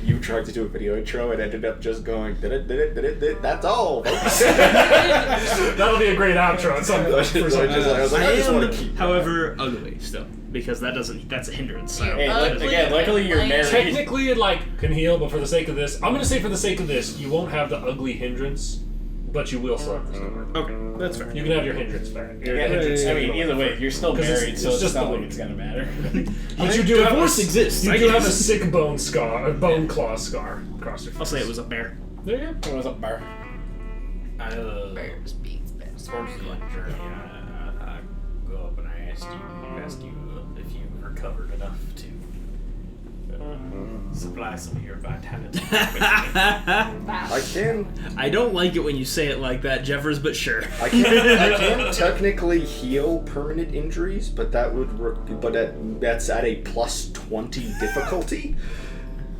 Speaker 2: you trying to do a video intro and ended up just going did it. That's all. folks."
Speaker 1: That'll be a great outro at some
Speaker 2: I
Speaker 1: point.
Speaker 2: was
Speaker 1: for some
Speaker 2: just- I was like, I just want to keep.
Speaker 3: however, ugly still because that's a hindrance. So.
Speaker 7: Hey,
Speaker 5: Ugly
Speaker 7: again, luckily you're
Speaker 5: and
Speaker 7: married.
Speaker 1: Technically, it can heal, but for the sake of this, I'm gonna say for the sake of this, you won't have the ugly hindrance but you will select the scar.
Speaker 3: Okay, that's fair.
Speaker 1: You can have your hindrance back.
Speaker 7: Either way, you're still
Speaker 1: 'Cause
Speaker 7: married, so it's
Speaker 1: just
Speaker 7: not
Speaker 1: the
Speaker 7: like
Speaker 1: wound.
Speaker 7: it's gonna matter.
Speaker 1: But you do have
Speaker 3: Divorce exists.
Speaker 1: You
Speaker 3: I
Speaker 1: do have a
Speaker 3: guess.
Speaker 1: sick bone scar, a bone claw scar across your face.
Speaker 3: I'll say it was a bear.
Speaker 1: There you go.
Speaker 7: It was a bar.
Speaker 5: Bears beats bears.
Speaker 6: Towards the end journey, I go up and I ask you if you recovered enough to supply some of your vitality.
Speaker 2: I can.
Speaker 3: I don't like it when you say it like that, Jeffress, but sure.
Speaker 2: I can technically heal permanent injuries, but that would that's at a plus 20 difficulty.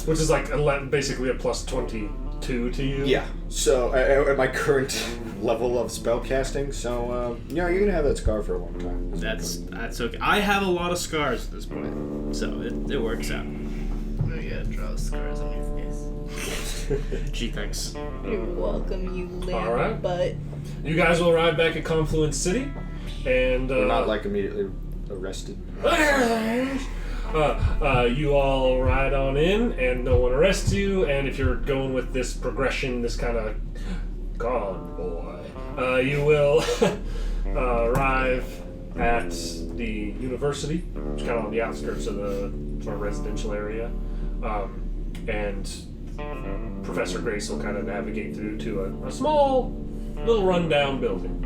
Speaker 1: Which is like basically a plus 22 to you.
Speaker 2: Yeah. So at my current level of spellcasting, so you're gonna have that scar for a long time.
Speaker 3: That's okay. I have a lot of scars at this point, so it works out.
Speaker 5: You gotta draw scars on your face.
Speaker 3: Gee, thanks.
Speaker 5: You're welcome, you little
Speaker 1: All right.
Speaker 5: butt.
Speaker 1: You guys will arrive back at Confluence City, and
Speaker 2: We're not like immediately arrested.
Speaker 1: You all ride on in, and no one arrests you. And if you're going with this progression, this kind of God boy, you will arrive at the university, which is kind of on the outskirts of the sort of residential area, and Professor Grace will kind of navigate through to a small, little rundown building.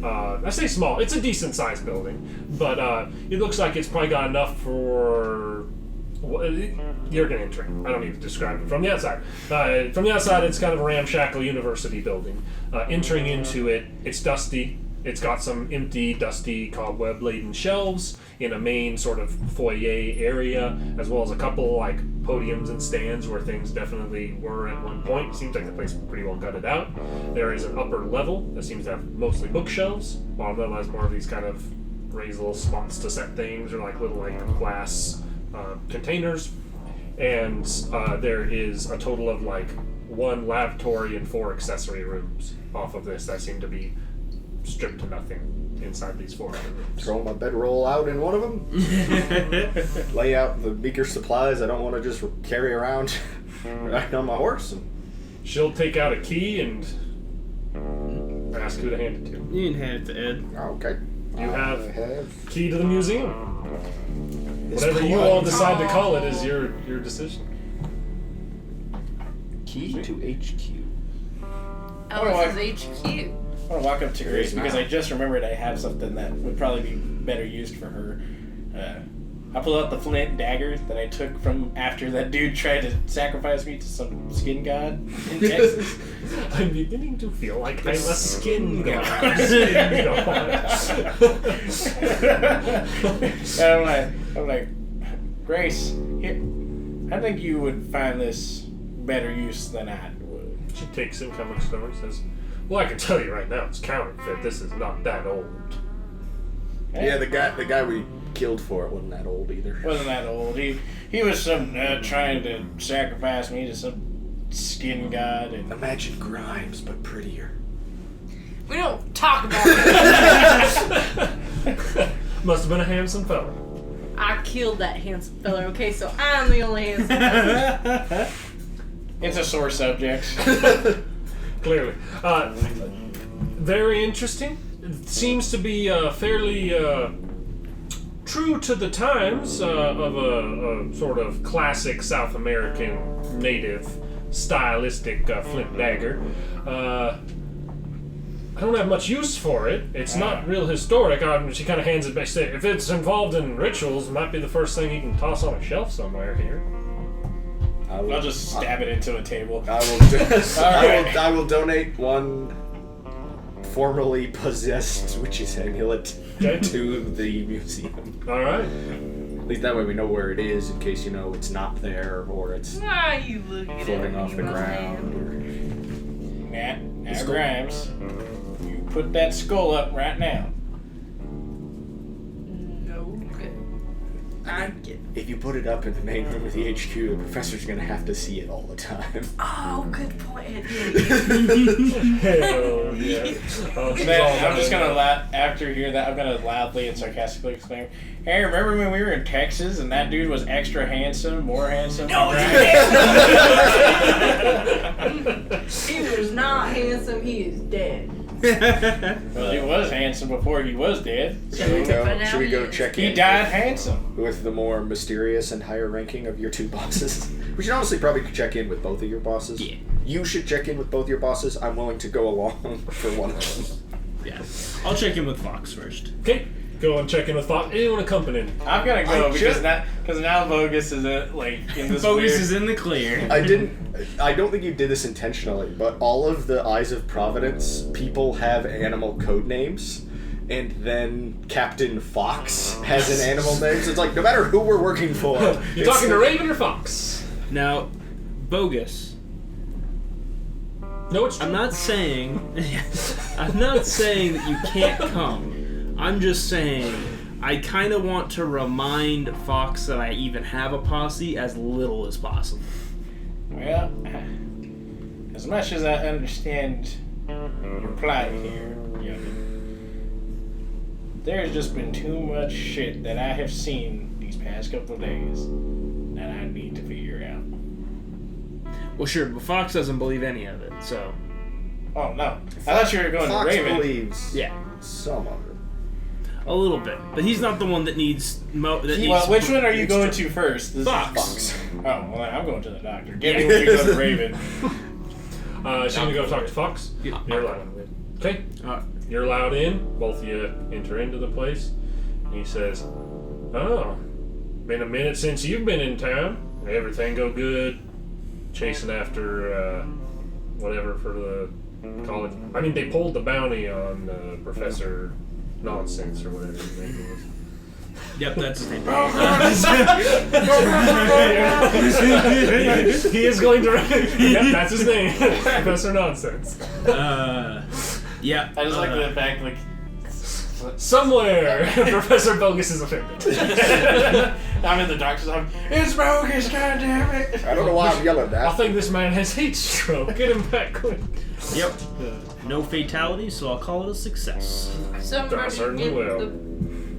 Speaker 1: I say small, it's a decent sized building, but it looks like it's probably got enough for. You're going to enter it. I don't need to describe it from the outside. From the outside, it's kind of a ramshackle university building. Entering into it, it's dusty. It's got some empty, dusty, cobweb-laden shelves in a main sort of foyer area, as well as a couple like podiums and stands where things definitely were at one point. It seems like the place was pretty well gutted out. There is an upper level that seems to have mostly bookshelves. Bottom level has more of these kind of raised little spots to set things, or like little like glass containers. And there is a total of like 1 lavatory and 4 accessory rooms off of this that seem to be stripped to nothing inside these 4 other rooms.
Speaker 2: Throw my bedroll out in one of them. Lay out the meager supplies I don't want to just carry around right on my horse.
Speaker 1: She'll take out a key and ask who to hand it to.
Speaker 3: You can hand it to Ed.
Speaker 2: Okay.
Speaker 1: You have
Speaker 2: I have
Speaker 1: key to the museum. Whatever you all decide to call it is your decision.
Speaker 2: key to HQ.
Speaker 5: Ellis is HQ.
Speaker 7: I want to walk up to Grace because I just remembered I have something that would probably be better used for her. I pull out the flint dagger that I took from after that dude tried to sacrifice me to some skin god in Texas.
Speaker 1: I'm beginning to feel like I'm a skin god.
Speaker 7: And I'm like, Grace, here, I think you would find this better use than I would.
Speaker 1: She takes him, kind of looks over and says, "Well, I can tell you right now, it's counterfeit. This is not that old."
Speaker 2: Yeah, the guy we killed for it wasn't that old either.
Speaker 7: Wasn't that old. He was some trying to sacrifice me to some skin god. And
Speaker 2: Imagine Grimes, but prettier.
Speaker 5: We don't talk about it.
Speaker 1: Must have been a handsome fella.
Speaker 5: I killed that handsome fella, okay? So I'm the only handsome fella.
Speaker 7: it's a sore subject.
Speaker 1: Clearly. Very interesting. It seems to be fairly true to the times of a sort of classic South American native stylistic flint dagger. I don't have much use for it. It's not real historic. She kind of hands it back. If it's involved in rituals, it might be the first thing you can toss on a shelf somewhere here.
Speaker 7: I'll just stab it into a table.
Speaker 2: I will donate one formerly possessed witch's amulet to the museum.
Speaker 1: All right.
Speaker 2: At least that way we know where it is, in case it's not there or it's
Speaker 5: You look at
Speaker 2: floating
Speaker 5: it,
Speaker 2: off the
Speaker 5: you
Speaker 2: ground.
Speaker 7: Now Grimes, you put that skull up right now.
Speaker 5: No.
Speaker 2: If you put it up in the main room of the HQ, the professor's gonna have to see it all the time.
Speaker 5: Oh, good point.
Speaker 1: Hell yeah.
Speaker 7: I'm just gonna laugh after hearing that. I'm gonna loudly and sarcastically exclaim, "Hey, remember when we were in Texas and that dude was extra handsome, more handsome?"
Speaker 5: No, he was not handsome. He is dead.
Speaker 7: Well, he was handsome before he was dead.
Speaker 2: Should we go check in?
Speaker 7: He died handsome.
Speaker 2: With the more mysterious and higher ranking of your two bosses. We should honestly probably check in with both of your bosses.
Speaker 3: Yeah.
Speaker 2: You should check in with both your bosses. I'm willing to go along for one of them.
Speaker 3: Yeah. I'll check in with Fox first.
Speaker 1: Okay. Go and check in with Fox. Anyone accompany?
Speaker 7: I'm gonna go because now Bogus is in this
Speaker 3: Bogus
Speaker 7: weird...
Speaker 3: is in the clear.
Speaker 2: I don't think you did this intentionally, but all of the Eyes of Providence people have animal code names, and then Captain Fox has an animal name, so it's like, no matter who we're working for...
Speaker 1: You're talking to Raven or Fox?
Speaker 3: Now, Bogus.
Speaker 1: No, it's true.
Speaker 3: I'm not saying that you can't come. I'm just saying I kind of want to remind Fox that I even have a posse as little as possible.
Speaker 7: Well, as much as I understand your plight here, there's just been too much shit that I have seen these past couple of days that I need to figure out.
Speaker 3: Well, sure, but Fox doesn't believe any of it, so...
Speaker 7: Oh, no. I thought you were going
Speaker 2: Fox
Speaker 7: to Raven.
Speaker 2: believes
Speaker 3: Yeah.
Speaker 2: some of it.
Speaker 3: A little bit. But he's not the one that needs...
Speaker 7: Well, which one are you going to first?
Speaker 3: Fox.
Speaker 7: Oh, well, I'm going to the doctor. Get me when you go to Raven.
Speaker 1: Should we go talk to Fox?
Speaker 3: Yeah.
Speaker 1: You're allowed. Okay. You're allowed in. Both of you enter into the place. And he says, "Oh, been a minute since you've been in town. Everything go good? Chasing after whatever for the college. I mean, they pulled the bounty on Professor Nonsense or whatever his name was."
Speaker 3: Yep, that's his name.
Speaker 1: He is going to. Yep, that's his name. Professor Nonsense.
Speaker 3: Yeah.
Speaker 7: I just like the fact,
Speaker 1: Somewhere, Professor Bogus is offended.
Speaker 7: I'm in the doctor's office. It's Bogus, goddammit!
Speaker 2: I don't know why I'm yelling
Speaker 1: I
Speaker 2: that.
Speaker 1: think this man has heat stroke. Get him back quick.
Speaker 3: Yep. No fatalities, so I'll call it a success.
Speaker 5: Somebody
Speaker 1: I certainly
Speaker 5: get
Speaker 1: will.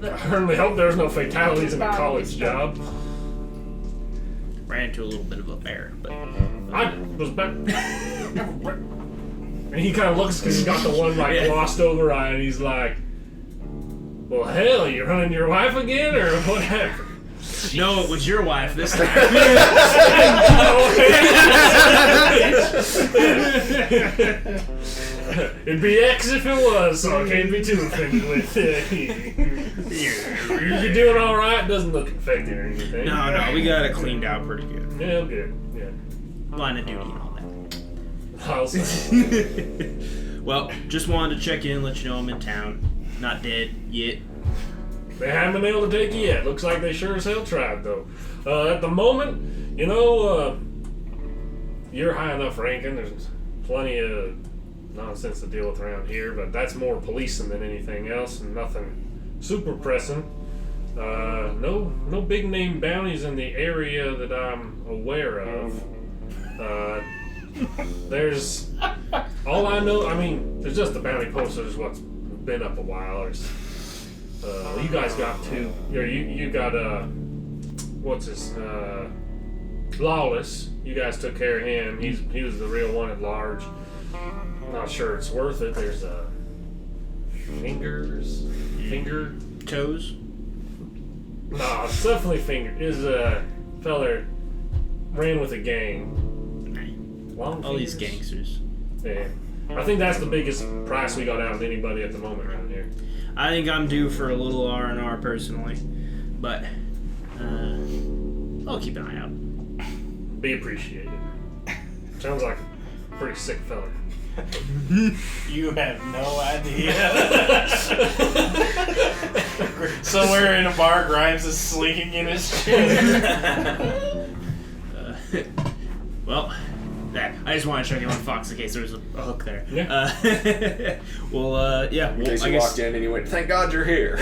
Speaker 5: the
Speaker 1: I certainly hope there's no fatalities in a college job.
Speaker 3: Ran into a little bit of a bear, but...
Speaker 1: I was back. And he kind of looks because he's got the one glossed over eye, and he's like, "Well, hell, you running your wife again, or what happened?"
Speaker 3: No, it was your wife this time.
Speaker 1: It'd be X if it was, so I can't be too offended with it. You're doing all right. Doesn't look infected or anything.
Speaker 3: No, we got it cleaned out pretty good.
Speaker 1: Yeah, good. Yeah.
Speaker 3: Line of duty and all that.
Speaker 1: I'll say.
Speaker 3: Well, just wanted to check in, let you know I'm in town. Not dead yet.
Speaker 1: They haven't been able to take you yet. Looks like they sure as hell tried, though. At the moment, you're high enough ranking. There's plenty of nonsense to deal with around here, but that's more policing than anything else, and nothing super pressing. No big name bounties in the area that I'm aware of. There's all I know. I mean, there's just the bounty posters. What's been up a while. There's you guys got two. You got what's his Lawless. You guys took care of him. He was the real one at large. Not sure it's worth it. There's finger
Speaker 3: Toes?
Speaker 1: No, it's definitely finger. Is a fella ran with a gang. Long
Speaker 3: All these
Speaker 1: fingers?
Speaker 3: gangsters.
Speaker 1: Yeah. I think that's the biggest price we got out of anybody at the moment around here.
Speaker 3: I think I'm due for a little R&R personally, but I'll keep an eye out.
Speaker 1: Be appreciated. Sounds like a pretty sick fella.
Speaker 7: You have no idea. Somewhere in a bar, Grimes is sleeping in his chair.
Speaker 3: Well, I just want to check in on Fox in case there was a hook there.
Speaker 1: Yeah.
Speaker 3: Yeah.
Speaker 2: In case you walked in and you went, thank God you're here.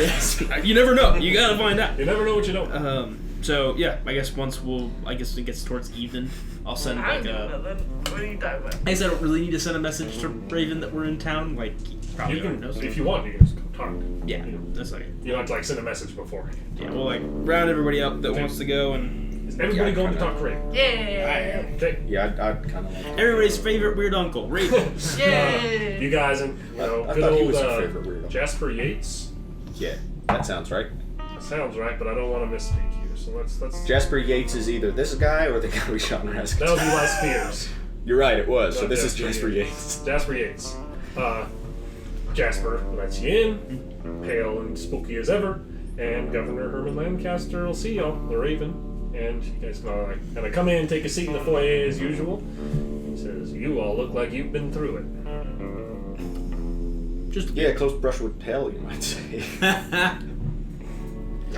Speaker 3: You never know. You gotta find out.
Speaker 1: You never know what you don't.
Speaker 3: So yeah, I guess it gets towards evening, I'll send
Speaker 5: I
Speaker 3: like
Speaker 5: don't know
Speaker 3: a.
Speaker 5: nothing. What are you talking about?
Speaker 3: I guess I don't really need to send a message to Raven that we're in town. Like, probably
Speaker 1: You
Speaker 3: already
Speaker 1: can,
Speaker 3: knows.
Speaker 1: if you want, you can just come talk.
Speaker 3: Yeah, that's like.
Speaker 1: You don't have to like send a message beforehand.
Speaker 3: Yeah, we'll like round everybody up that wants to go and.
Speaker 1: Is everybody
Speaker 3: Yeah,
Speaker 1: going to
Speaker 3: kinda.
Speaker 1: talk to Raven?
Speaker 5: Yeah.
Speaker 7: I am.
Speaker 1: Okay.
Speaker 2: Yeah, I'd kind of like.
Speaker 3: Everybody's favorite weird uncle, Raven.
Speaker 5: Yeah.
Speaker 1: You guys and
Speaker 2: I
Speaker 1: good
Speaker 2: thought he
Speaker 1: old
Speaker 2: was your favorite weirdo.
Speaker 1: Jasper Yates.
Speaker 2: Yeah, that sounds right.
Speaker 1: That sounds right, but I don't want to misspeak here. So let's.
Speaker 2: Jasper Yates is either this guy or the guy we shot in Rascal.
Speaker 1: That would be my Spears.
Speaker 2: You're right, it was. So
Speaker 1: No,
Speaker 2: this is Jasper Yates.
Speaker 1: Jasper Yates. Jasper lets you in, pale and spooky as ever, and Governor Herman Lancaster will see y'all, the Raven, and you guys kind of come in, take a seat in the foyer as usual. He says, "You all look like you've been through it."
Speaker 3: Just
Speaker 2: Yeah, close brush with hell, you might say.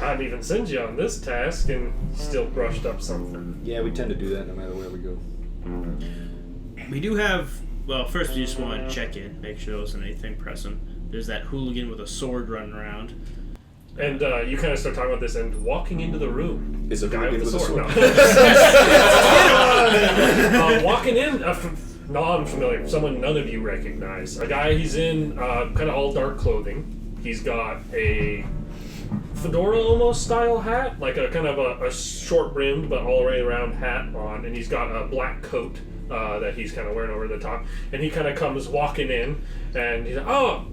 Speaker 1: I'd even send you on this task and still brushed up something.
Speaker 2: Yeah, we tend to do that no matter where we go.
Speaker 3: We do have. Well, first we just want to check in, make sure there wasn't anything pressing. There's that hooligan with a sword running around.
Speaker 1: And you kind of start talking about this, and walking into the room
Speaker 2: Is a
Speaker 1: guy
Speaker 2: hooligan
Speaker 1: with a
Speaker 2: with a
Speaker 1: sword.
Speaker 2: sword.
Speaker 1: No. Walking in, non-familiar, someone none of you recognize. A guy, he's in kind of all dark clothing. He's got a fedora almost style hat, like a kind of a short brimmed but all the way around hat on, and he's got a black coat that he's kind of wearing over the top. And he kind of comes walking in, and he's like, "Oh,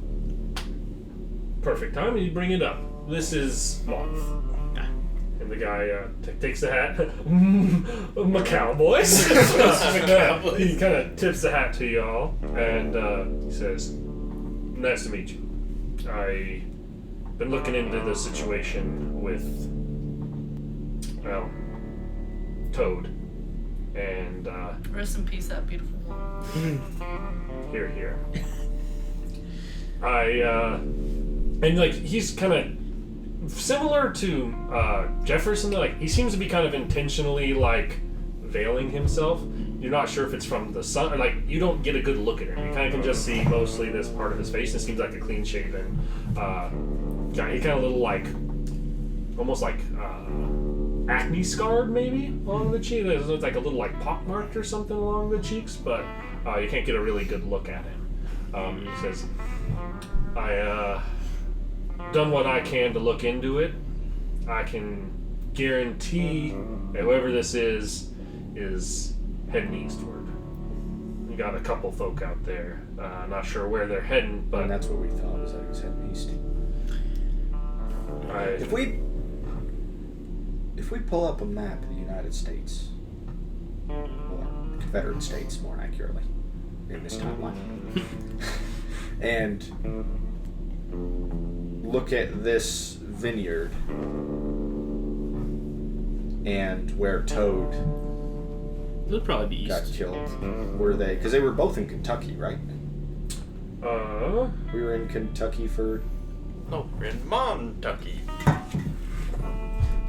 Speaker 1: perfect time. You bring it up. This is Moth." And the guy takes the hat. Macau boys. He kind of tips the hat to y'all, and he says, "Nice to meet you. I've been looking into the situation with, well, Toad, and
Speaker 5: Rest in peace, that beautiful woman.
Speaker 1: here. And like he's kind of similar to Jeffress, and like he seems to be kind of intentionally like veiling himself. You're not sure if it's from the sun, or like you don't get a good look at him. You kind of can just see mostly this part of his face. It seems like a clean shaven guy. He kind of little like almost like acne scarred maybe along the cheek. There's like a little like pock marked or something along the cheeks, but you can't get a really good look at him. He says, "I done what I can to look into it. I can guarantee that whoever this is heading eastward. We got a couple folk out there. Not sure where they're heading, but
Speaker 2: And that's what we thought, was that he was heading east. If we pull up a map of the United States, or Confederate States more accurately, in this timeline, and look at this vineyard and where Toad
Speaker 3: It'll probably be
Speaker 2: got
Speaker 3: east.
Speaker 2: killed, were they? Because they were both in Kentucky, right? We were in Kentucky for.
Speaker 4: No, we're in Montucky.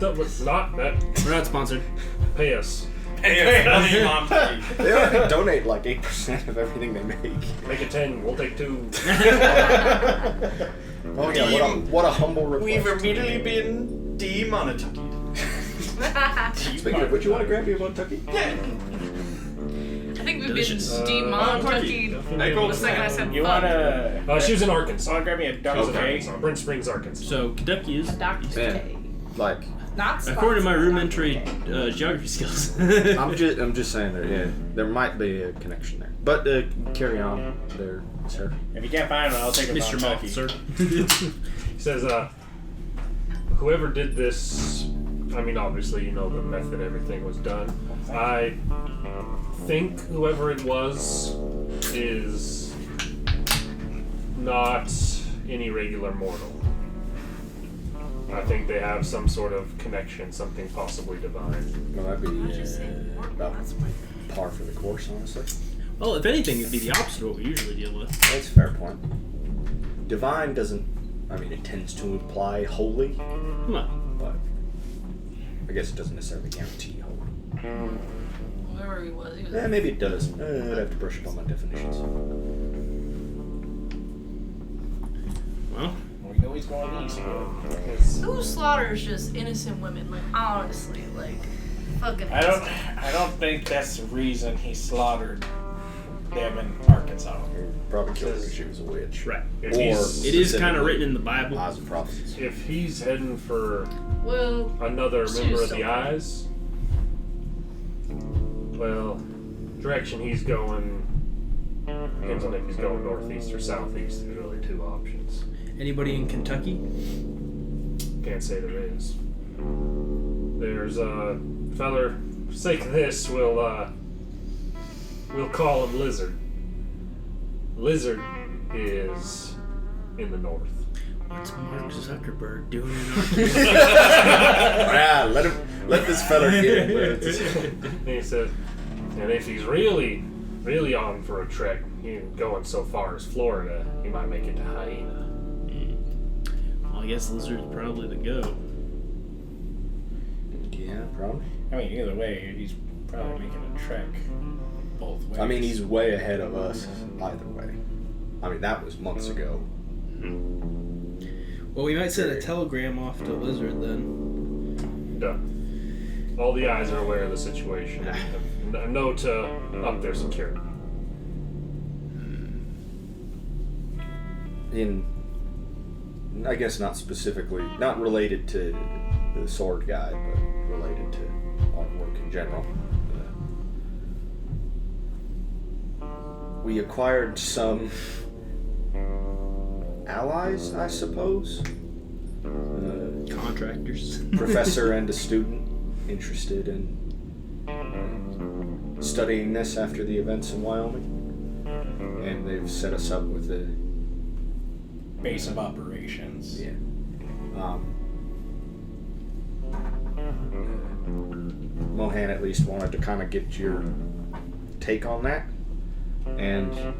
Speaker 1: that was not that.
Speaker 3: We're not sponsored.
Speaker 1: Pay us.
Speaker 4: Hey, Montucky.
Speaker 2: They already donate like 8% of everything they make.
Speaker 1: Make it 10. We'll take 2.
Speaker 2: Oh yeah, what a humble request.
Speaker 4: We've immediately been demonetized.
Speaker 2: Speaking of, would you want to grab me a Kentucky?
Speaker 4: Yeah.
Speaker 5: I think we've
Speaker 3: Delicious.
Speaker 5: been demontucky the second I said
Speaker 7: You
Speaker 5: fuck.
Speaker 7: wanna?
Speaker 1: She was in Arkansas.
Speaker 7: Wanna grab me a
Speaker 1: She was
Speaker 7: double
Speaker 1: in
Speaker 7: K?
Speaker 1: Arkansas. Brent Springs, Arkansas.
Speaker 3: So Kentucky is
Speaker 5: Dr.
Speaker 3: east.
Speaker 2: Man.
Speaker 5: K.
Speaker 2: Like,
Speaker 5: Not
Speaker 3: According to my
Speaker 5: sponsored,
Speaker 3: rudimentary
Speaker 5: Dr. K.
Speaker 3: geography skills.
Speaker 2: I'm just saying there might be a connection there. But carry on there, sir.
Speaker 7: If you can't find one, I'll take a
Speaker 3: Mr.
Speaker 7: Montucky.
Speaker 3: Moth, sir.
Speaker 1: He says, whoever did this, I mean, obviously, you know the method everything was done. I think whoever it was is not any regular mortal. I think they have some sort of connection, something possibly divine.
Speaker 2: Well, that'd
Speaker 5: Why'd you say
Speaker 2: be
Speaker 5: mortal?
Speaker 2: about
Speaker 5: That's weird.
Speaker 2: par for the course, honestly.
Speaker 3: Well, if anything, it'd be the opposite of what we usually deal with.
Speaker 2: That's a fair point. Divine doesn't, I mean, it tends to imply holy,
Speaker 3: Come on.
Speaker 2: but I guess it doesn't necessarily guarantee holy.
Speaker 5: whoever he was.
Speaker 2: Yeah, maybe it does. I'd have to brush up on my definitions.
Speaker 3: Well,
Speaker 7: We know he's going easy.
Speaker 5: Who slaughters just innocent women? Like, honestly, like, fucking.
Speaker 7: I don't think that's the reason he slaughtered them in Arkansas.
Speaker 2: Probably killed her because she was a witch.
Speaker 3: right.
Speaker 1: If
Speaker 2: Or
Speaker 1: he's-
Speaker 3: It is kind of written in the Bible.
Speaker 2: Lies and prophecies.
Speaker 1: If he's heading for
Speaker 5: Well,
Speaker 1: another
Speaker 5: She's
Speaker 1: member of
Speaker 5: so
Speaker 1: the
Speaker 5: funny.
Speaker 1: Eyes, well, direction he's going depends on if he's going northeast or southeast. There's really two options.
Speaker 3: Anybody in Kentucky?
Speaker 1: Can't say there is. There's a feller. For the sake of this, we'll call him Lizard. Lizard is in the north.
Speaker 3: What's Mark Zuckerberg doing in Arkansas?
Speaker 2: Let this fella get it.
Speaker 1: And he said, and if he's really, really on for a trek, going so far as Florida, he might make it to Hyena.
Speaker 3: Well, I guess Lizard's probably the go.
Speaker 2: Yeah, probably.
Speaker 7: I mean, either way, he's probably making a trek both ways.
Speaker 2: I mean, he's way ahead of us either way. I mean, that was months ago.
Speaker 3: Well, we might send a telegram off to Lizard then.
Speaker 1: Done. All the eyes are aware of the situation and know to up their security.
Speaker 2: I guess not specifically, not related to the sword guy, but related to our work in general. We acquired some allies, I suppose.
Speaker 3: Contractors.
Speaker 2: Professor and a student interested in studying this after the events in Wyoming. And they've set us up with a
Speaker 7: base of operations.
Speaker 2: yeah. Mohan at least wanted to kind of get your take on that. And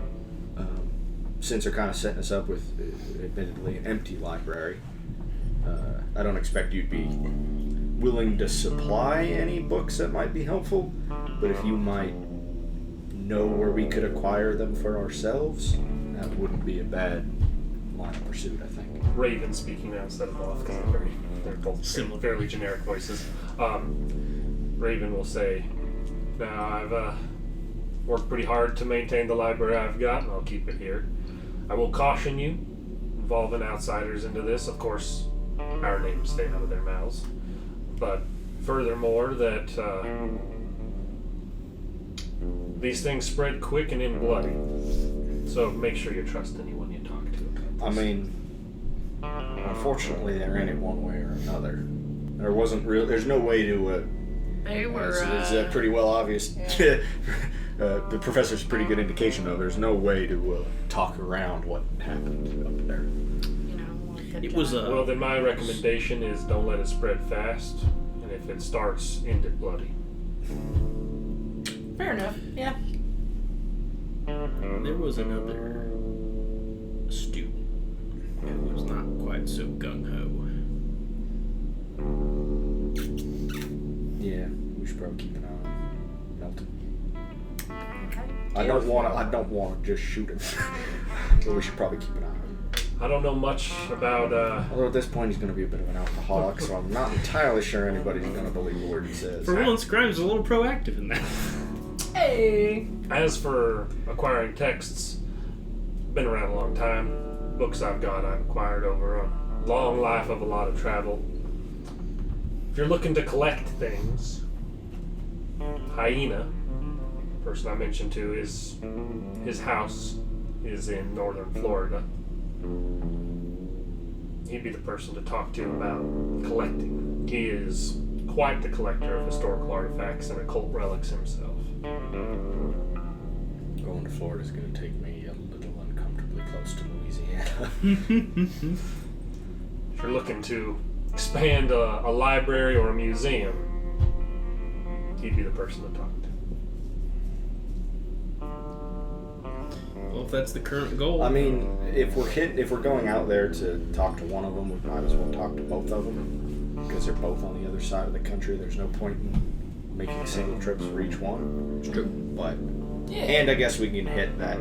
Speaker 2: since they're kind of setting us up with, admittedly, an empty library, I don't expect you'd be willing to supply any books that might be helpful, but if you might know where we could acquire them for ourselves, that wouldn't be a bad line of pursuit, I think.
Speaker 1: Raven speaking now instead of Moth because they're both
Speaker 3: Similar.
Speaker 1: fairly generic voices. Raven will say, "Now I've worked pretty hard to maintain the library I've got, and I'll keep it here. I will caution you, involving outsiders into this. Of course, our names stay out of their mouths. But furthermore, that these things spread quick and in bloody. So make sure you trust anyone you talk to about this."
Speaker 2: I mean, unfortunately, they're in it one way or another. There's no way to,
Speaker 5: they were.
Speaker 2: it's pretty well obvious.
Speaker 5: Yeah.
Speaker 2: The professor's a pretty good indication, though. There's no way to talk around what happened up there.
Speaker 5: You know, like
Speaker 3: It was
Speaker 1: Well, then my recommendation is don't let it spread fast, and if it starts, end it bloody.
Speaker 5: fair enough. Yeah.
Speaker 3: There was another student who was not quite so gung-ho.
Speaker 2: Yeah, we should probably keep an eye on Melton.
Speaker 5: Okay.
Speaker 2: I don't want to just shoot him, but we should probably keep an eye on him.
Speaker 1: I don't know much about
Speaker 2: Although at this point he's going to be a bit of an alcoholic, so I'm not entirely sure anybody's going to believe a word he says.
Speaker 3: For once, Grimes is a little proactive in that.
Speaker 5: Hey.
Speaker 1: As for acquiring texts, been around a long time. Books I've got, I've acquired over a long life of a lot of travel. If you're looking to collect things, Hyena, person I mentioned to, his house is in northern Florida. He'd be the person to talk to about collecting. He is quite the collector of historical artifacts and occult relics himself.
Speaker 2: Going to Florida is going to take me a little uncomfortably close to Louisiana.
Speaker 1: If you're looking to expand a library or a museum, he'd be the person to talk to.
Speaker 3: Well, if that's the current goal.
Speaker 2: I mean, if we're going out there to talk to one of them, we might as well talk to both of them because they're both on the other side of the country. There's no point in making single trips for each one.
Speaker 3: It's true.
Speaker 2: But
Speaker 5: Yeah.
Speaker 2: and I guess we can hit that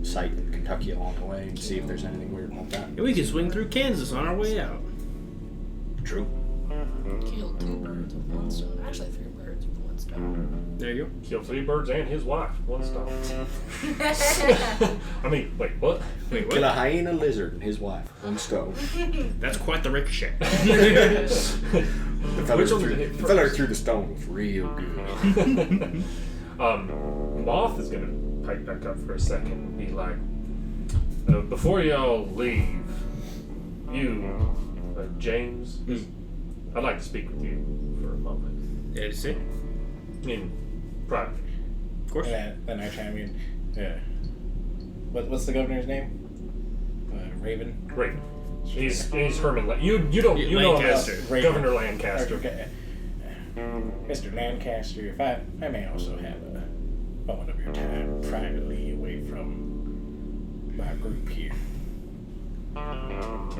Speaker 2: site in Kentucky along the way and see if there's anything weird about that.
Speaker 3: And we can swing through Kansas on our way out.
Speaker 2: True.
Speaker 5: Killed 2 birds with 1 stone. Actually, 3 birds with 1 stone.
Speaker 3: There you go.
Speaker 1: Killed 3 birds and his wife. 1 stone. I mean, wait, what?
Speaker 3: Wait,
Speaker 2: Kill a
Speaker 3: what?
Speaker 2: hyena lizard and his wife. 1 stone.
Speaker 3: That's quite the ricochet.
Speaker 2: The
Speaker 1: Which one did it hit
Speaker 2: fella
Speaker 1: first?
Speaker 2: through the stone was real good.
Speaker 1: Moth is gonna pipe back up for a second and be like, before y'all leave, you, James, I'd like to speak with you for a moment.
Speaker 3: Yeah, you see?
Speaker 1: In private.
Speaker 3: Of course.
Speaker 7: Then I chime in. Yeah. What's the governor's name? Raven.
Speaker 1: Raven. He's Herman. You know him
Speaker 3: Lancaster.
Speaker 1: as
Speaker 7: Raven.
Speaker 1: Governor Lancaster.
Speaker 7: Okay. Mr. Lancaster, if I may also have a moment of your time privately away from my group here.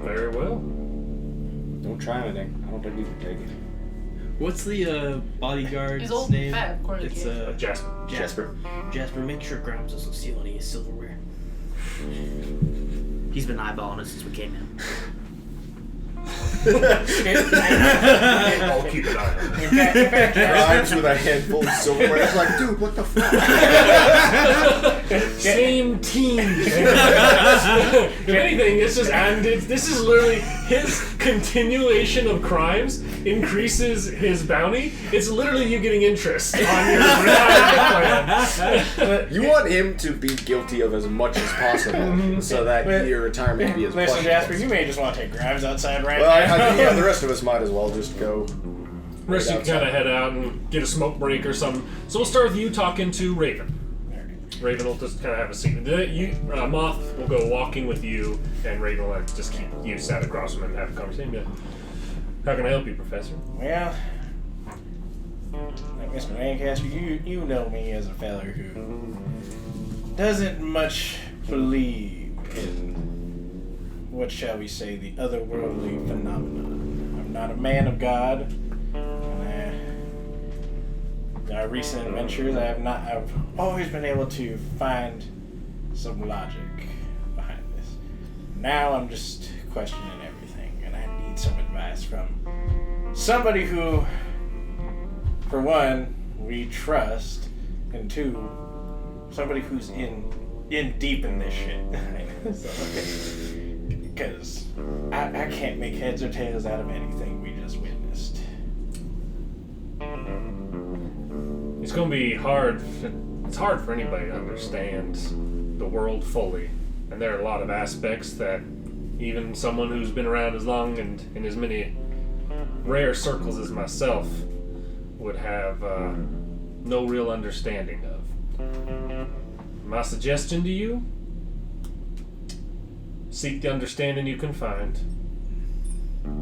Speaker 1: Very well.
Speaker 2: Don't try anything. I don't think you can take it.
Speaker 3: What's the bodyguard's
Speaker 5: He's old
Speaker 3: name?
Speaker 5: and fat, according to
Speaker 3: It's
Speaker 5: Kid.
Speaker 1: Jasper.
Speaker 2: Jasper.
Speaker 3: Jasper, make sure Grimes doesn't steal any silverware. He's been eyeballing us since we came in.
Speaker 1: I'll keep an eye on it.
Speaker 2: Grimes with a handful of silverware. It's like, dude, what the fuck?
Speaker 1: Same team. If anything, it's just this is literally his continuation of crimes increases his bounty. It's literally you getting interest on your retirement plan.
Speaker 2: You want him to be guilty of as much as possible so that your retirement can be as
Speaker 7: Listen,
Speaker 2: much
Speaker 7: Jasper,
Speaker 2: as
Speaker 7: you may just want to take Grimes outside right
Speaker 2: Well,
Speaker 7: now.
Speaker 2: yeah, the rest of us might as well just go.
Speaker 1: Rest you can kind of head out and get a smoke break or something. So we'll start with you talking to Raven. Raven will just kind of have a seat. Moth will go walking with you, and Raven will just keep you sat across from him and have a conversation. Yeah. How can I help you, Professor?
Speaker 7: Well, Mr. Lancaster, you know me as a fella who doesn't much believe in, what shall we say, the otherworldly phenomenon. I'm not a man of God. Our recent adventures, I've always been able to find some logic behind this. Now I'm just questioning everything, and I need some advice from somebody who, for one, we trust, and two, somebody who's in deep in this shit. Because I can't make heads or tails out of anything we just witnessed.
Speaker 1: It's going to be hard. It's hard for anybody to understand the world fully. And there are a lot of aspects that even someone who's been around as long and in as many rare circles as myself would have no real understanding of. My suggestion to you, seek the understanding you can find.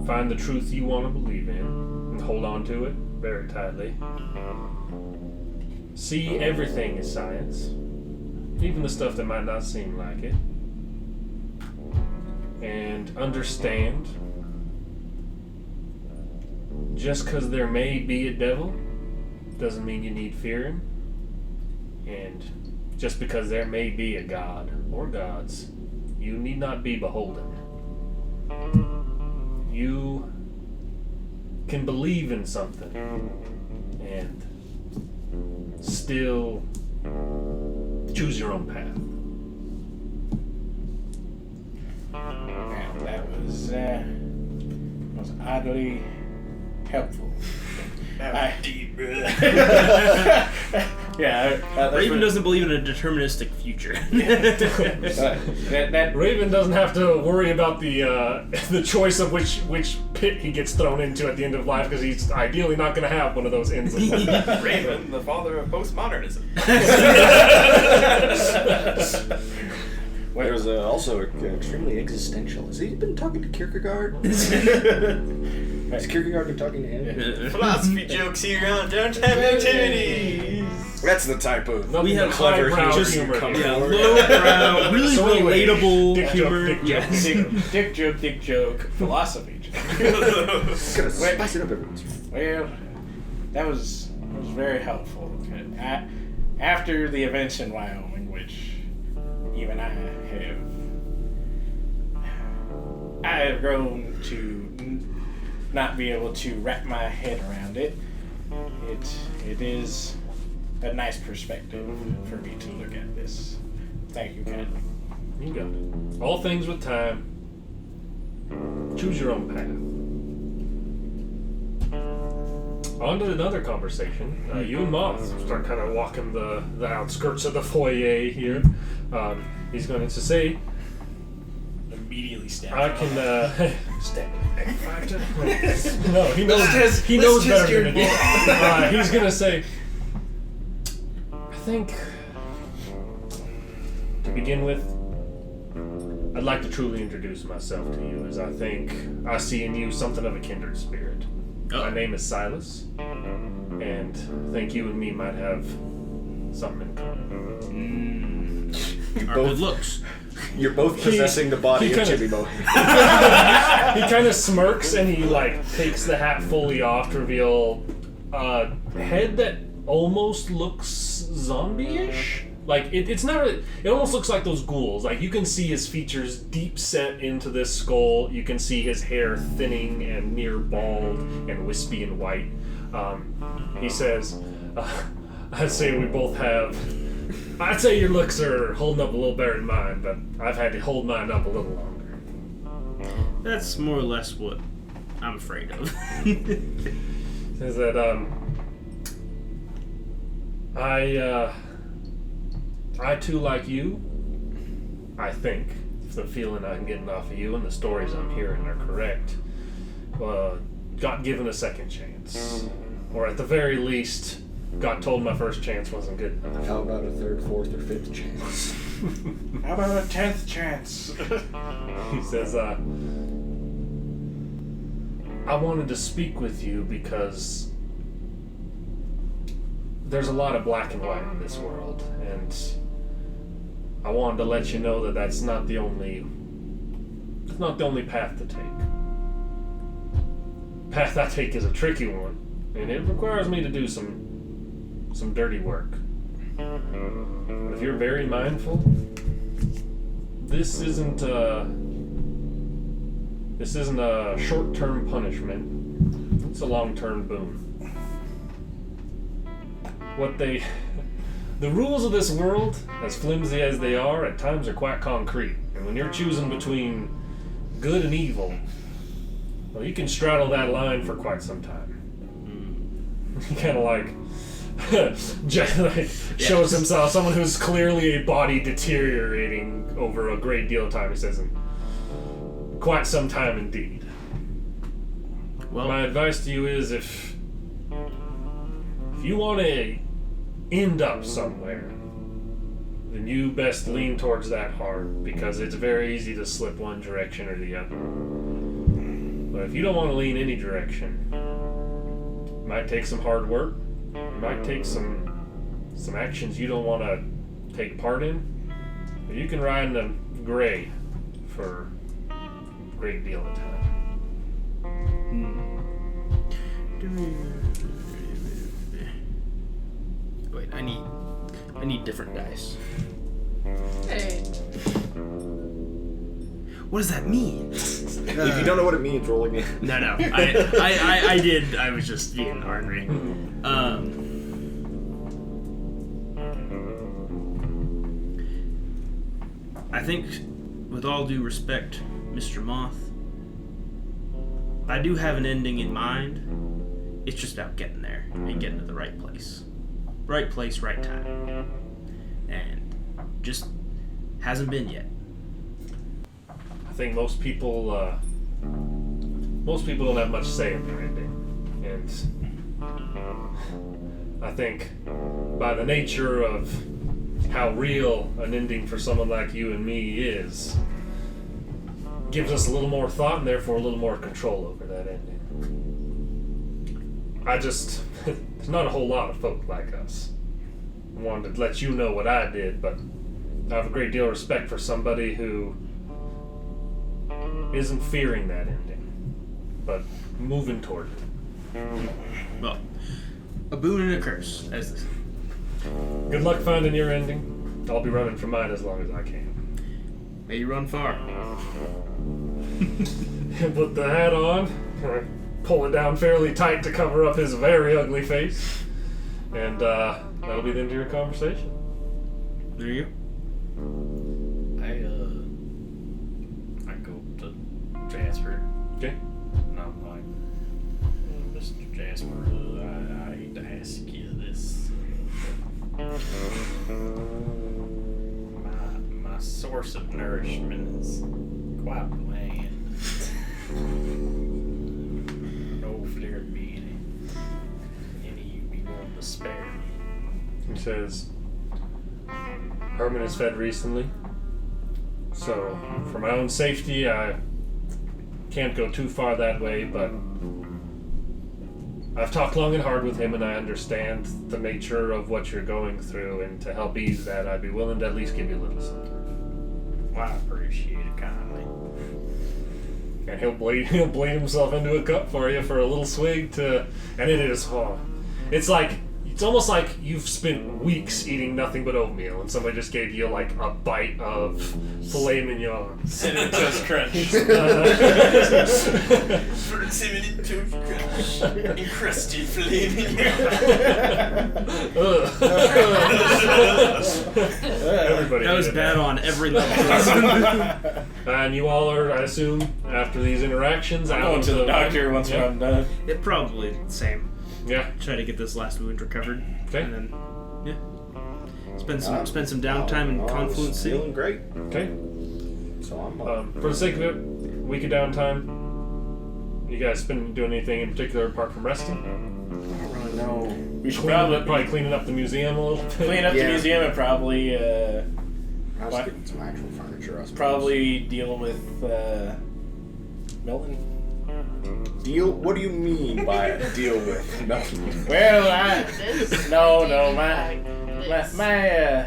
Speaker 1: Find the truth you want to believe in and hold on to it very tightly. See everything as science, even the stuff that might not seem like it. And understand, just because there may be a devil doesn't mean you need fear him. And just because there may be a god or gods, you need not be beholden. You can believe in something and still choose your own path.
Speaker 7: And that was oddly helpful.
Speaker 6: Deep, bro.
Speaker 3: Raven doesn't believe in a deterministic future.
Speaker 1: Raven doesn't have to worry about the choice of which pit he gets thrown into at the end of life, because he's ideally not going to have one of those ends of life.
Speaker 6: Raven, the father of postmodernism.
Speaker 2: There's also extremely existential. Has he been talking to Kierkegaard? Has Kierkegaard been talking to him?
Speaker 6: Philosophy jokes here on Downtown Activities.
Speaker 2: That's the type of
Speaker 1: We have
Speaker 2: clever
Speaker 1: highbrow
Speaker 2: humor.
Speaker 1: humor.
Speaker 3: Yeah, lowbrow, really
Speaker 1: So anyway,
Speaker 3: relatable
Speaker 1: dick
Speaker 3: humor.
Speaker 1: joke, dick
Speaker 3: Yes.
Speaker 7: Dick joke, philosophy joke.
Speaker 2: Gotta spice it up every once in a while.
Speaker 7: Well, that was very helpful. After the events in Wyoming, which even I have grown to not be able to wrap my head around it. It is a nice perspective for me to look at this. Thank you, Ken.
Speaker 1: You got it. All things with time. Choose your own path. On to another conversation. You and Moth start kind of walking the outskirts of the foyer here. He's going to say,
Speaker 6: Immediately stab.
Speaker 1: I can stab him 5 times. No, he knows.
Speaker 3: Let's
Speaker 1: He knows
Speaker 3: test
Speaker 1: better
Speaker 3: your
Speaker 1: than me. He's gonna say, I think to begin with, I'd like to truly introduce myself to you, as I think I see in you something of a kindred spirit. My name is Silas, and I think you and me might have something in common.
Speaker 3: Our good looks.
Speaker 2: You're both possessing the body of Jimmy Mohan.
Speaker 1: He kind of smirks and he takes the hat fully off to reveal a head that almost looks zombie-ish. It's not really, it almost looks like those ghouls. You can see his features deep set into this skull. You can see his hair thinning and near bald and wispy and white. He says, I'd say we both have... I'd say your looks are holding up a little better than mine, but I've had to hold mine up a little longer.
Speaker 3: That's more or less what I'm afraid of.
Speaker 1: Says that, I too, like you, I think, if the feeling I'm getting off of you and the stories I'm hearing are correct, got given a second chance. Or at the very least, got told my first chance wasn't good enough.
Speaker 2: How about a third, fourth, or fifth chance?
Speaker 7: How about a 10th chance?
Speaker 1: He says, I wanted to speak with you because there's a lot of black and white in this world, and I wanted to let you know that that's not the only path to take. The path I take is a tricky one, and it requires me to do some dirty work. But if you're very mindful, this isn't a short-term punishment. It's a long-term boon. The rules of this world, as flimsy as they are, at times are quite concrete. And when you're choosing between good and evil, well, you can straddle that line for quite some time. Kind of shows himself, someone who's clearly a body deteriorating over a great deal of time. He says, quite some time indeed. Well, my advice to you is if you want to end up somewhere, then you best lean towards that hard, because it's very easy to slip one direction or the other. But if you don't want to lean any direction, it might take some hard work. It might take some actions you don't want to take part in, but you can ride in the gray for a great deal of time.
Speaker 3: Wait, I need different dice.
Speaker 5: Hey.
Speaker 3: What does that mean?
Speaker 2: If you don't know what it means, roll again.
Speaker 3: No. I did. I was just being ornery. I think, with all due respect, Mr. Moth, I do have an ending in mind. It's just about getting there and getting to the right place. Right place, right time. And just hasn't been yet.
Speaker 1: I think most people don't have much say in their ending, and I think by the nature of how real an ending for someone like you and me is, gives us a little more thought and therefore a little more control over that ending. There's not a whole lot of folk like us. I wanted to let you know what I did, but I have a great deal of respect for somebody who isn't fearing that ending, but moving toward it.
Speaker 3: Well, A boon and a curse, as this.
Speaker 1: Good luck finding your ending. I'll be running for mine as long as I can.
Speaker 3: May you run far.
Speaker 1: Put the hat on, pull it down fairly tight to cover up his very ugly face, and that'll be the end of your conversation.
Speaker 3: There you
Speaker 6: I go to Jasper.
Speaker 1: Okay.
Speaker 6: And I'm like, Mr. Jasper, I hate to ask you this. My source of nourishment is quite bland. No, if there be any you be willing to spare me.
Speaker 1: He says, Herman has fed recently, so for my own safety, I can't go too far that way, but I've talked long and hard with him, and I understand the nature of what you're going through, and to help ease that, I'd be willing to at least give you a little something.
Speaker 6: Well, I appreciate it kindly.
Speaker 1: And he'll bleed himself into a cup for you for a little swig and it is, it's almost like you've spent weeks eating nothing but oatmeal, and somebody just gave you like a bite of filet mignon.
Speaker 6: Cinnamon Toast Crunch. Cinnamon Toast Crunch. Encrusted filet mignon.
Speaker 1: Everybody
Speaker 3: That was
Speaker 1: needed
Speaker 3: bad on every level.
Speaker 1: And you all are, I assume, after these interactions,
Speaker 7: I'm
Speaker 1: out
Speaker 7: going to the
Speaker 1: of
Speaker 7: doctor once
Speaker 1: Yeah.
Speaker 7: I'm done.
Speaker 3: It probably the same.
Speaker 1: Yeah.
Speaker 3: Try to get this last wound recovered.
Speaker 1: Okay.
Speaker 3: And then, yeah. Spend some downtime in
Speaker 2: I'm
Speaker 3: Confluence City.
Speaker 2: feeling great.
Speaker 1: Okay.
Speaker 2: So I'm
Speaker 1: For the sake of it, week of downtime. You guys been doing anything in particular apart from resting?
Speaker 2: I don't really know.
Speaker 7: We should
Speaker 1: Probably cleaning up the museum a little bit.
Speaker 7: clean up the
Speaker 2: Yeah.
Speaker 7: museum and probably
Speaker 2: I was
Speaker 7: What?
Speaker 2: getting some actual furniture. I suppose.
Speaker 7: probably deal with Milton.
Speaker 2: Deal? What do you mean by deal with? No.
Speaker 7: Well,
Speaker 5: This.
Speaker 7: no,
Speaker 5: This.
Speaker 7: my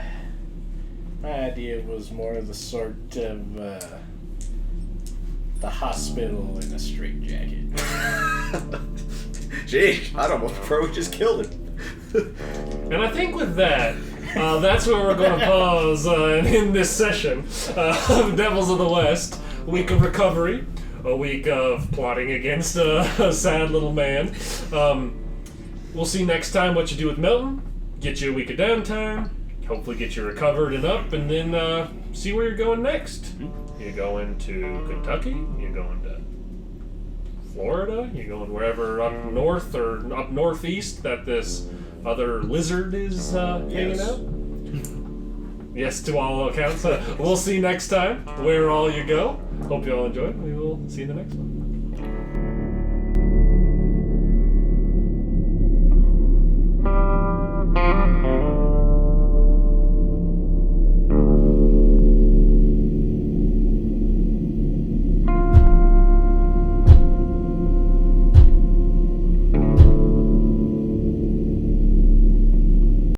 Speaker 7: idea was more of the sort of the hospital in a straitjacket.
Speaker 2: Gee, I'd almost prefer we just killed him.
Speaker 1: And I think with that, that's where we're going to pause in this session of Devils of the West. Week of recovery, a week of plotting against a sad little man. We'll see next time what you do with Milton. Get you a week of downtime. Hopefully get you recovered and up, and then see where you're going next. You going to Kentucky? You going to Florida? You going wherever up north or up northeast that this other lizard is hanging out? Yes, to all accounts. We'll see next time where all you go. Hope you all enjoyed. We will see you in the next one.